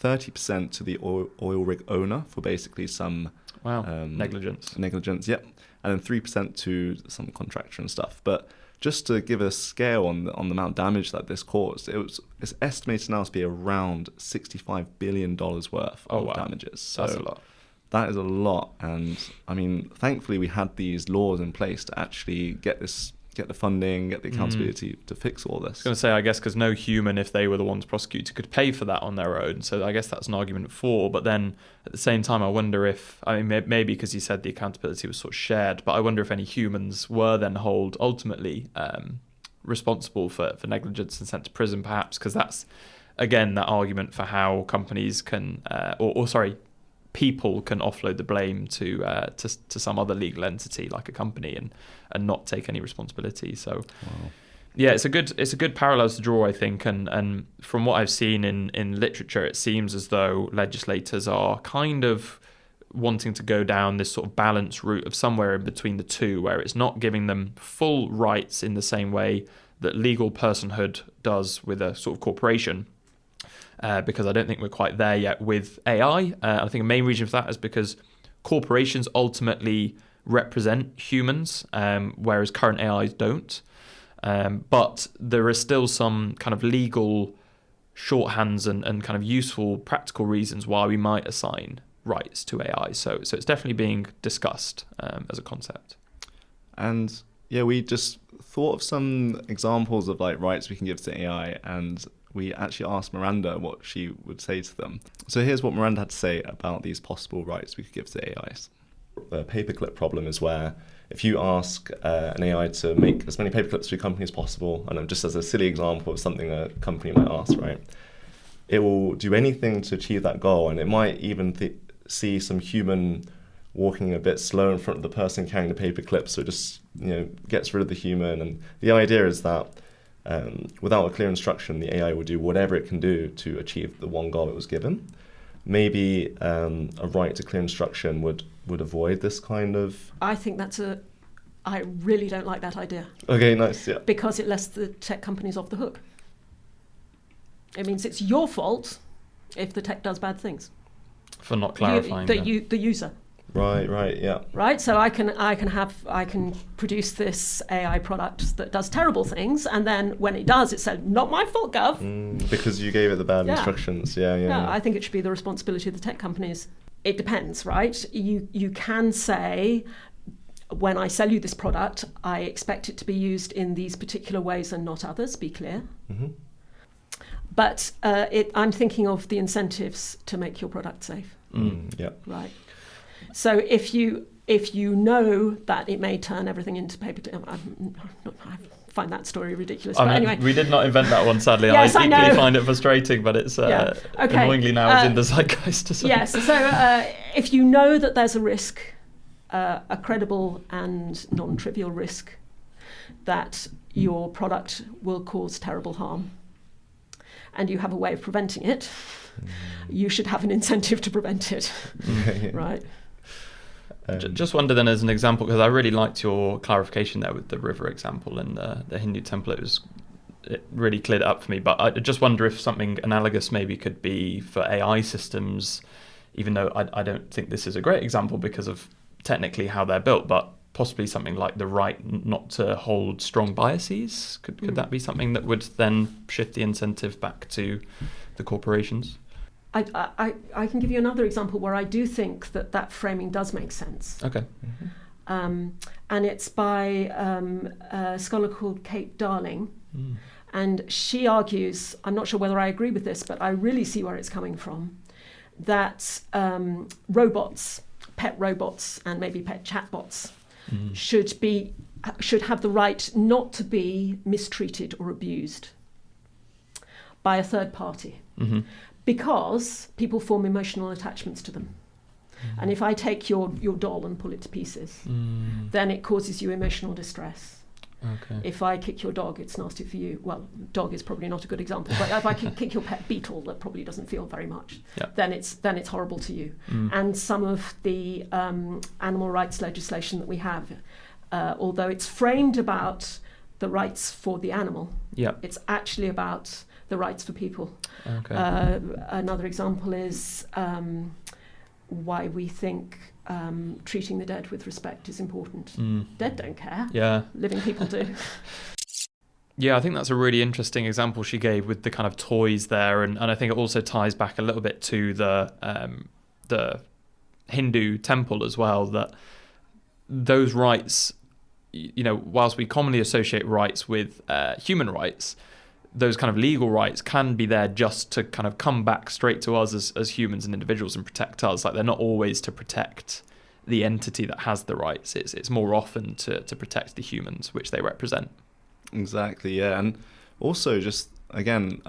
30% to the oil rig owner for basically some negligence, yep, and then 3% to some contractor and stuff. But just to give a scale on the amount of damage that this caused, it's estimated now to be around $65 billion worth of damages. So that's a lot. That is a lot. And I mean, thankfully we had these laws in place to actually get the funding, get the accountability to fix all this. I was going to say, I guess, because no human, if they were the ones prosecuted, could pay for that on their own. So I guess that's an argument for. But then at the same time, I wonder if, maybe because you said the accountability was sort of shared, but I wonder if any humans were then held ultimately responsible for negligence and sent to prison, perhaps, because that's, again, that argument for how companies can, people can offload the blame to some other legal entity like a company and not take any responsibility. So Yeah, it's a good parallel to draw, I think, and from what I've seen in literature, it seems as though legislators are kind of wanting to go down this sort of balance route of somewhere in between the two, where it's not giving them full rights in the same way that legal personhood does with a sort of corporation, because I don't think we're quite there yet with AI. I think a main reason for that is because corporations ultimately represent humans, whereas current AIs don't. But there are still some kind of legal shorthands and kind of useful practical reasons why we might assign rights to AI. So it's definitely being discussed as a concept. And yeah, we just thought of some examples of like rights we can give to AI, and we actually asked Miranda what she would say to them. So here's what Miranda had to say about these possible rights we could give to AIs. The paperclip problem is where if you ask an AI to make as many paperclips for your company as possible, and just as a silly example of something a company might ask, right? It will do anything to achieve that goal, and it might even see some human walking a bit slow in front of the person carrying the paperclip, so it just gets rid of the human. And the idea is that without a clear instruction, the AI will do whatever it can do to achieve the one goal it was given. Maybe a right to clear instruction would avoid this kind of... I think I really don't like that idea. Okay, nice, yeah. Because it lets the tech companies off the hook. It means it's your fault if the tech does bad things. For not clarifying the user. Right, yeah. Right, so I can produce this AI product that does terrible things, and then when it does, it said, "Not my fault, Gov." Because you gave it the bad instructions. Yeah. I think it should be the responsibility of the tech companies. It depends, right? You can say, when I sell you this product, I expect it to be used in these particular ways and not others. Be clear. Mm-hmm. But I'm thinking of the incentives to make your product safe. Yeah. Right. So if you know that it may turn everything into paper, I find that story ridiculous. But anyway, we did not invent that one, sadly. Yes, I equally find it frustrating, but it's annoyingly now it's in the zeitgeist to say. Yes. So if you know that there's a risk, a credible and non-trivial risk, that your product will cause terrible harm, and you have a way of preventing it, you should have an incentive to prevent it, right? Just wonder then, as an example, because I really liked your clarification there with the river example and the Hindu temple. It really cleared it up for me. But I just wonder if something analogous maybe could be for AI systems, even though I don't think this is a great example because of technically how they're built, but possibly something like the right not to hold strong biases. Could that be something that would then shift the incentive back to the corporations? I can give you another example where I do think that framing does make sense. Okay. And it's by a scholar called Kate Darling. And she argues, I'm not sure whether I agree with this, but I really see where it's coming from, that robots, pet robots and maybe pet chatbots should have the right not to be mistreated or abused by a third party. Mm-hmm. Because people form emotional attachments to them. And if I take your doll and pull it to pieces, then it causes you emotional distress. Okay. If I kick your dog, it's nasty for you. Well, dog is probably not a good example, but if I kick your pet beetle, that probably doesn't feel very much. Yeah. Then it's horrible to you. And some of the animal rights legislation that we have, although it's framed about the rights for the animal, it's actually about the rights for people. Okay. Another example is why we think treating the dead with respect is important. Dead don't care. Yeah. Living people do. Yeah, I think that's a really interesting example she gave with the kind of toys there, and I think it also ties back a little bit to the Hindu temple as well, that those rights, whilst we commonly associate rights with human rights, those kind of legal rights can be there just to kind of come back straight to us as humans and individuals and protect us. Like, they're not always to protect the entity that has the rights. It's more often to protect the humans which they represent. Exactly, yeah. And also just, again,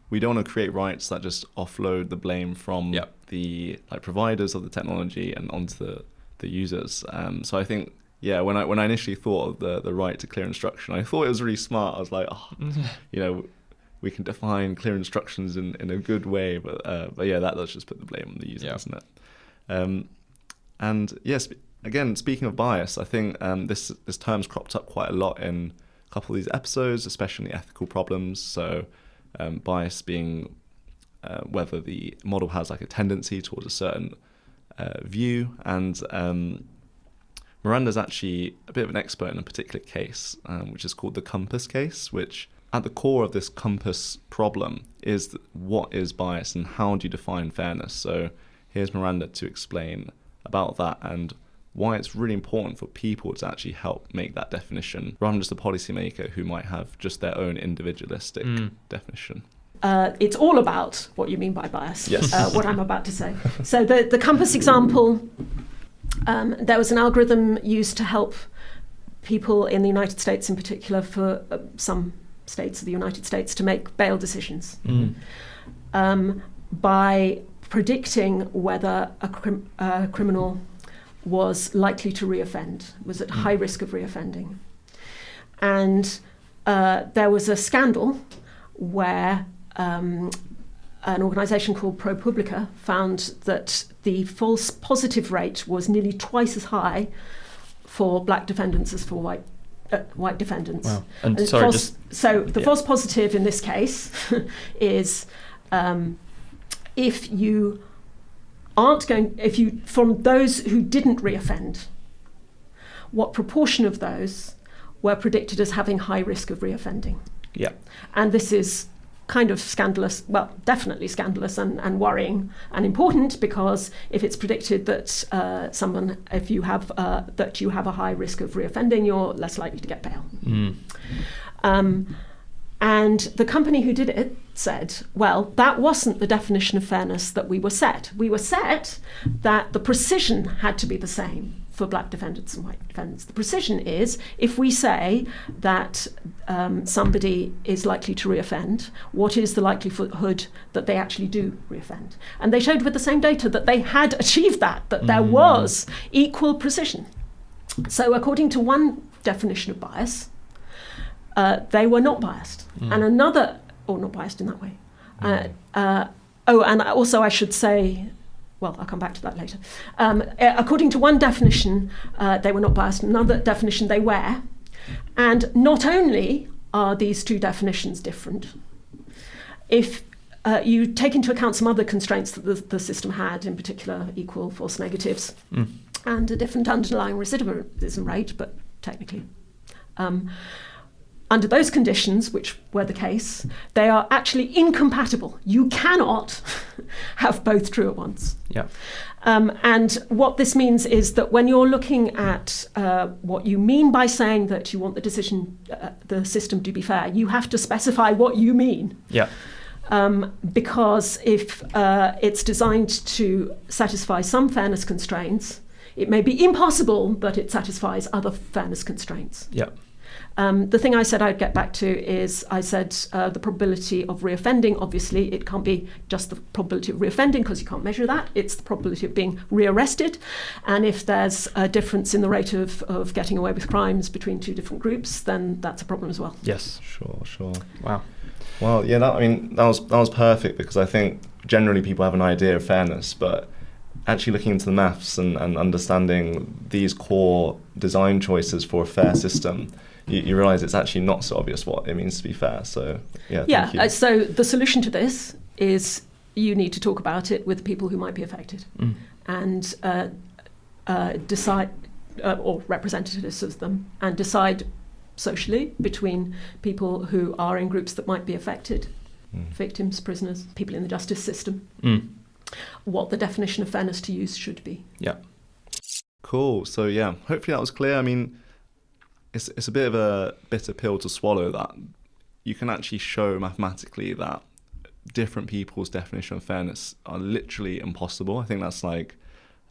we don't want to create rights that just offload the blame from the providers of the technology and onto the users. So I think yeah, when I initially thought of the right to clear instruction, I thought it was really smart. I was like, we can define clear instructions in a good way, but yeah, that does just put the blame on the user, doesn't it? And yes, again, speaking of bias, I think this term's cropped up quite a lot in a couple of these episodes, especially ethical problems. So bias being whether the model has like a tendency towards a certain view, and Miranda's actually a bit of an expert in a particular case, which is called the compass case, which at the core of this compass problem is what is bias and how do you define fairness. So here's Miranda to explain about that and why it's really important for people to actually help make that definition rather than just a policymaker who might have just their own individualistic definition. It's all about what you mean by bias, yes. What I'm about to say. So the compass example, there was an algorithm used to help people in the United States in particular, for some states of the United States, to make bail decisions by predicting whether a criminal was likely to reoffend, was at high risk of reoffending. And there was a scandal where an organisation called ProPublica found that the false positive rate was nearly twice as high for black defendants as for white defendants. Wow. And sorry, so the false positive in this case is if you from those who didn't reoffend, what proportion of those were predicted as having high risk of reoffending? Yeah. And this is kind of scandalous, well, definitely scandalous and worrying and important, because if it's predicted that if you have a high risk of reoffending, you're less likely to get bail. And the company who did it said, well, that wasn't the definition of fairness that we were set. We were set that the precision had to be the same for black defendants and white defendants. The precision is, if we say that somebody is likely to reoffend, what is the likelihood that they actually do reoffend? And they showed with the same data that they had achieved that there was equal precision. So according to one definition of bias, they were not biased. And another, or not biased in that way. And also I should say, well, I'll come back to that later. According to one definition, they were not biased. Another definition, they were. And not only are these two definitions different, if you take into account some other constraints that the system had, in particular equal false negatives, and a different underlying recidivism rate, but technically. Under those conditions, which were the case, they are actually incompatible. You cannot have both true at once. Yeah. And what this means is that when you're looking at what you mean by saying that you want the system to be fair, you have to specify what you mean. Yeah. Because if it's designed to satisfy some fairness constraints, it may be impossible that it satisfies other fairness constraints. Yeah. The thing I said I'd get back to is I said the probability of reoffending, obviously it can't be just the probability of reoffending because you can't measure that, it's the probability of being rearrested. And if there's a difference in the rate of getting away with crimes between two different groups, then that's a problem as well. Yes. Sure. Wow. Well, yeah, that was perfect, because I think generally people have an idea of fairness, but actually looking into the maths and understanding these core design choices for a fair system, you realise it's actually not so obvious what it means to be fair. So, thank you. So the solution to this is you need to talk about it with people who might be affected and decide, or representatives of them, and decide socially between people who are in groups that might be affected, victims, prisoners, people in the justice system, what the definition of fairness to use should be. Yeah. Cool. So hopefully that was clear. I mean, it's a bit of a bitter pill to swallow that you can actually show mathematically that different people's definition of fairness are literally impossible. I think that's like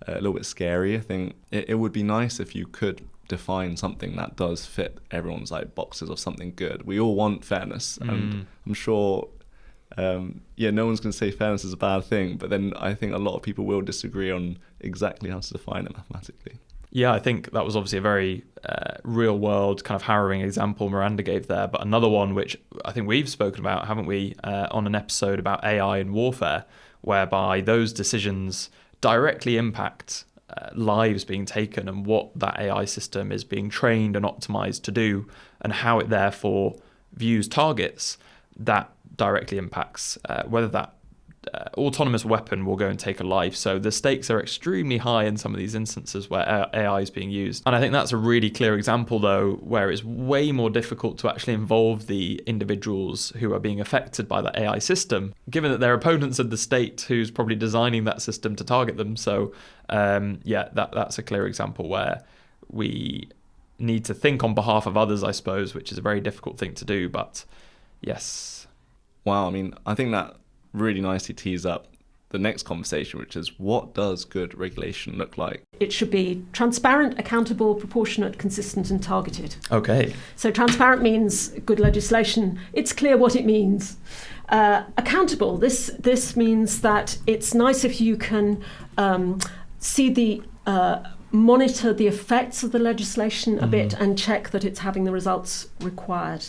a little bit scary. I think it would be nice if you could define something that does fit everyone's like boxes of something good. We all want fairness, and I'm sure no one's going to say fairness is a bad thing, but then I think a lot of people will disagree on exactly how to define it mathematically. Yeah, I think that was obviously a very real world kind of harrowing example Miranda gave there. But another one which I think we've spoken about, haven't we, on an episode about AI and warfare, whereby those decisions directly impact lives being taken and what that AI system is being trained and optimized to do, and how it therefore views targets. That directly impacts whether that autonomous weapon will go and take a life. So the stakes are extremely high in some of these instances where AI is being used. And I think that's a really clear example, though, where it's way more difficult to actually involve the individuals who are being affected by the AI system, given that they're opponents of the state who's probably designing that system to target them. So that's a clear example where we need to think on behalf of others, I suppose, which is a very difficult thing to do. But yes. Wow, I mean, I think that really nicely tees up the next conversation, which is, what does good regulation look like? It should be transparent, accountable, proportionate, consistent, and targeted. Okay. So transparent means good legislation. It's clear what it means. Accountable, this means that it's nice if you can monitor the effects of the legislation a bit and check that it's having the results required,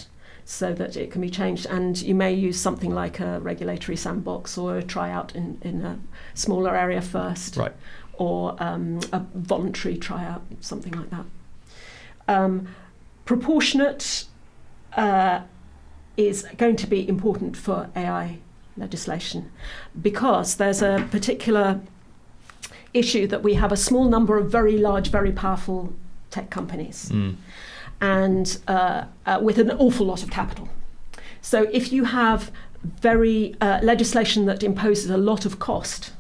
so that it can be changed. And you may use something like a regulatory sandbox or a tryout in a smaller area first, right, or a voluntary tryout, something like that. Proportionate is going to be important for AI legislation, because there's a particular issue that we have a small number of very large, very powerful tech companies. And with an awful lot of capital. So if you have very legislation that imposes a lot of cost,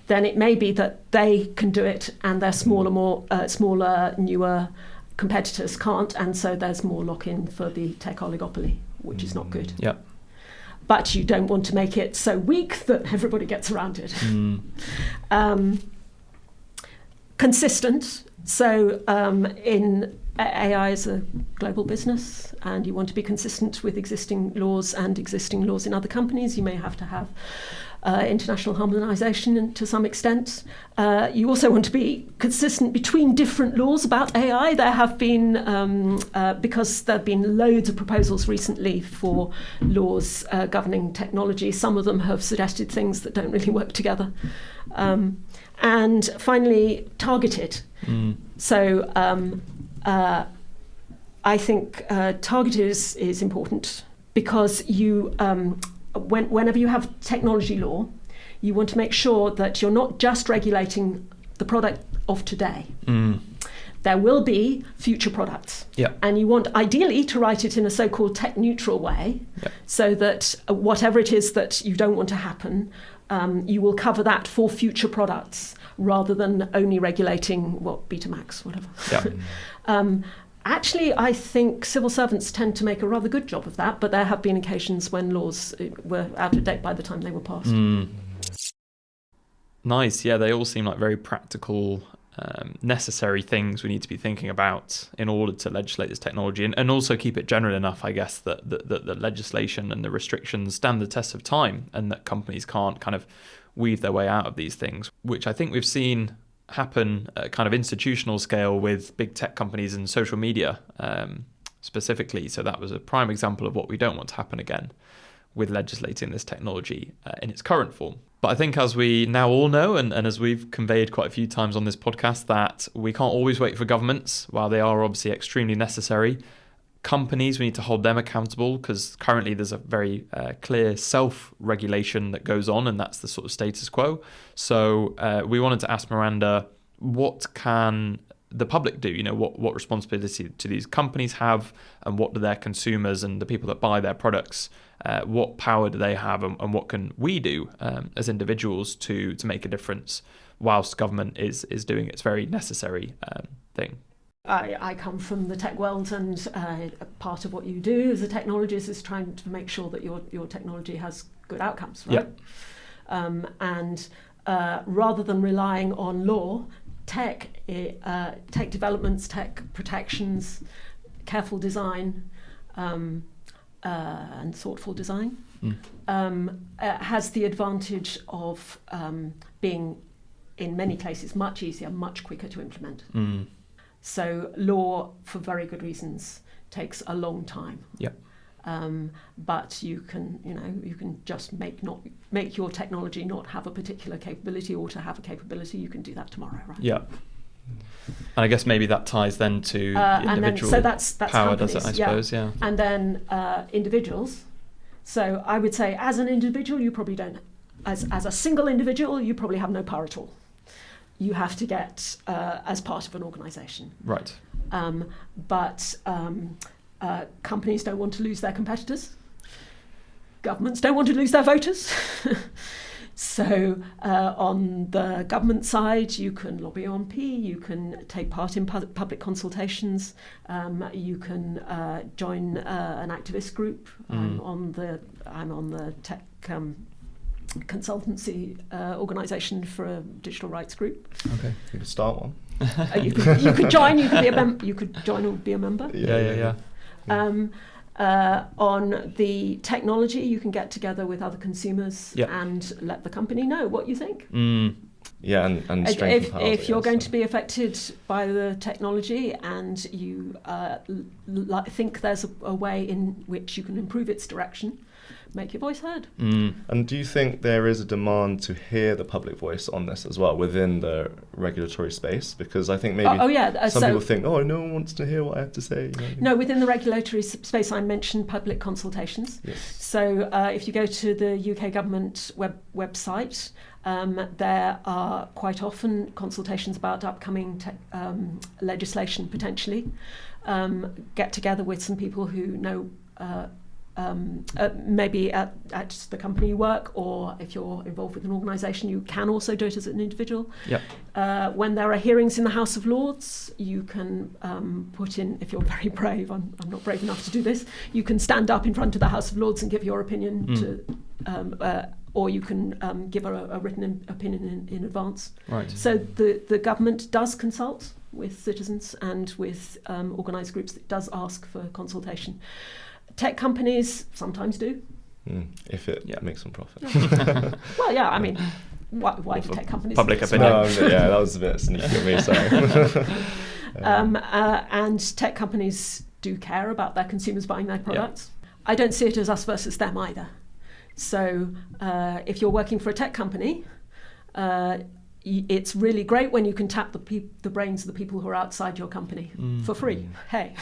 then it may be that they can do it and their smaller, newer competitors can't, and so there's more lock-in for the tech oligopoly, which is not good. Yeah. But you don't want to make it so weak that everybody gets around it. Consistent. So in AI is a global business, and you want to be consistent with existing laws in other companies. You may have to have international harmonization to some extent. You also want to be consistent between different laws about AI. There have been, because there have been loads of proposals recently for laws governing technology, some of them have suggested things that don't really work together. And finally, targeted. So I think targeted is important, because you, whenever you have technology law, you want to make sure that you're not just regulating the product of today. There will be future products. And you want ideally to write it in a so-called tech neutral way, so that whatever it is that you don't want to happen, you will cover that for future products, rather than only regulating Betamax, whatever. Actually, I think civil servants tend to make a rather good job of that, but there have been occasions when laws were out of date by the time they were passed. Nice. Yeah, they all seem like very practical, necessary things we need to be thinking about in order to legislate this technology, and also keep it general enough, I guess, that the legislation and the restrictions stand the test of time, and that companies can't kind of weave their way out of these things, which I think we've seen happen at kind of institutional scale with big tech companies and social media specifically. So that was a prime example of what we don't want to happen again with legislating this technology in its current form. But I think, as we now all know, and as we've conveyed quite a few times on this podcast, that we can't always wait for governments. While they are obviously extremely necessary, companies, we need to hold them accountable, because currently there's a very clear self-regulation that goes on, and that's the sort of status quo. So we wanted to ask Miranda, what can the public do? What responsibility do these companies have, and what do their consumers and the people that buy their products, what power do they have, and what can we do as individuals to make a difference whilst government is doing its very necessary thing? I come from the tech world, and part of what you do as a technologist is trying to make sure that your technology has good outcomes, right? And rather than relying on law, tech developments, tech protections, careful design, and thoughtful design has the advantage of being in many cases, much easier, much quicker to implement. Mm. So law, for very good reasons, takes a long time. Yeah. But you can just make your technology not have a particular capability, or to have a capability, you can do that tomorrow, right? Yeah. And I guess maybe that ties then to individual so that's power, companies, does it, I suppose, yeah. And then individuals. So I would say as an individual, you probably don't, as a single individual, you probably have no power at all. You have to get as part of an organisation. Right. But companies don't want to lose their competitors. Governments don't want to lose their voters. So on the government side, you can lobby on P, you can take part in public consultations, you can join an activist group. I'm on the tech consultancy organisation for a digital rights group. Okay, you could start one. You could join. You could be a member. You could join or be a member. Yeah. On the technology, you can get together with other consumers and let the company know what you think. Yeah, and strengthen power. If you're going to be affected by the technology and you think there's a way in which you can improve its direction, make your voice heard. And do you think there is a demand to hear the public voice on this as well within the regulatory space? Because I think maybe some people think, no one wants to hear what I have to say. No, within the regulatory space, I mentioned public consultations. Yes. So if you go to the UK government website, there are quite often consultations about upcoming legislation potentially. Get together with some people who know maybe at the company you work, or if you're involved with an organisation, you can also do it as an individual. Yep. When there are hearings in the House of Lords, you can put in, if you're very brave, I'm not brave enough to do this, you can stand up in front of the House of Lords and give your opinion to, or you can give a written opinion in advance. Right. So the government does consult with citizens and with organised groups. That does ask for consultation. Tech companies sometimes do. If it makes them profit. Well, yeah, I mean, why do tech companies? Public opinion. That was a bit sneaky of me, sorry. And tech companies do care about their consumers buying their products. I don't see it as us versus them either. So if you're working for a tech company, it's really great when you can tap the brains of the people who are outside your company for free. Hey.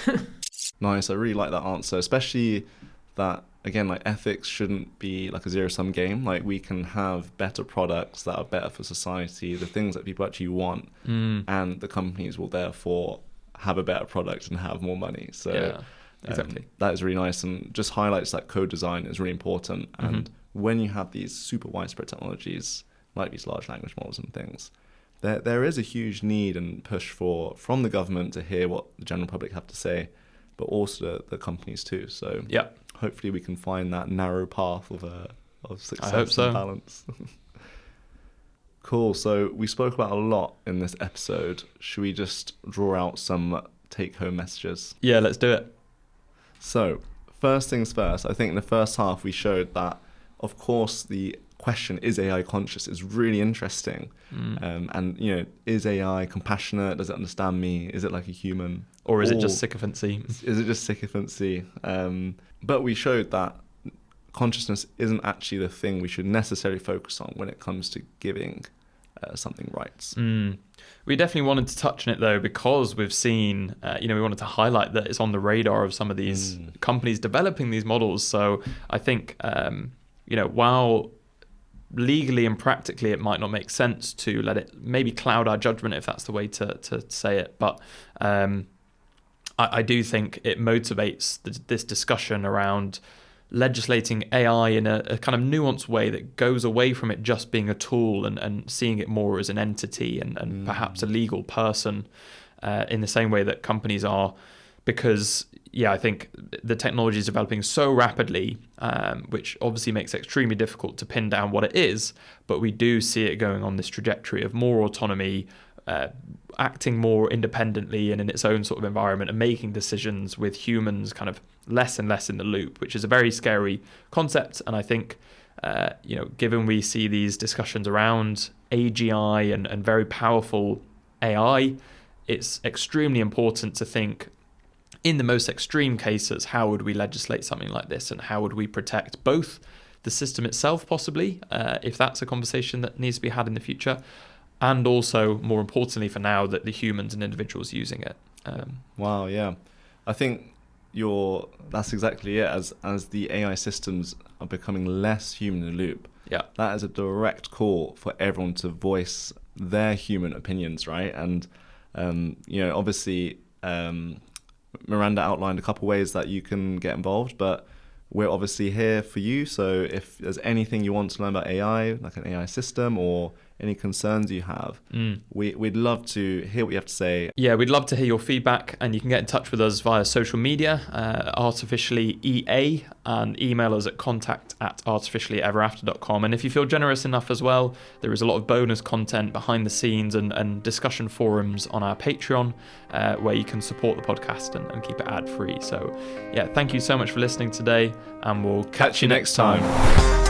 Nice, I really like that answer, especially that, again, like ethics shouldn't be like a zero-sum game. Like we can have better products that are better for society, the things that people actually want, and the companies will therefore have a better product and have more money. So exactly. That is really nice, and just highlights that co-design is really important. And when you have these super widespread technologies, like these large language models and things, there is a huge need and push from the government to hear what the general public have to say, but also the companies too. So hopefully we can find that narrow path of success and balance. Cool. So we spoke about a lot in this episode. Should we just draw out some take-home messages? Yeah, let's do it. So first things first, I think in the first half we showed that, of course, the question, is AI conscious, is really interesting. And, is AI compassionate? Does it understand me? Is it like a human? Or is it just sycophancy? Is it just sycophancy? But we showed that consciousness isn't actually the thing we should necessarily focus on when it comes to giving something rights. We definitely wanted to touch on it, though, because we've seen, we wanted to highlight that it's on the radar of some of these companies developing these models. So I think, while legally and practically it might not make sense to let it maybe cloud our judgment, if that's the way to say it, but I do think it motivates this discussion around legislating AI in a kind of nuanced way that goes away from it just being a tool and seeing it more as an entity and perhaps a legal person in the same way that companies are. Because, I think the technology is developing so rapidly, which obviously makes it extremely difficult to pin down what it is, but we do see it going on this trajectory of more autonomy, acting more independently and in its own sort of environment and making decisions with humans kind of less and less in the loop, which is a very scary concept. And I think Given we see these discussions around AGI and very powerful AI, it's extremely important to think, in the most extreme cases, how would we legislate something like this, and how would we protect both the system itself, possibly, if that's a conversation that needs to be had in the future, and also, more importantly for now, that the humans and individuals using it. Wow, yeah. I think that's exactly it. As the AI systems are becoming less human in the loop, yeah, that is a direct call for everyone to voice their human opinions, right? And obviously, Miranda outlined a couple ways that you can get involved, but we're obviously here for you. So if there's anything you want to learn about AI, like an AI system, or any concerns you have, we'd love to hear what you have to say. Yeah, we'd love to hear your feedback, and you can get in touch with us via social media, artificially EA, and email us at contact@artificiallyeverafter.com. And if you feel generous enough as well, there is a lot of bonus content behind the scenes and discussion forums on our Patreon, where you can support the podcast and keep it ad-free. So yeah, thank you so much for listening today, and we'll catch you next time.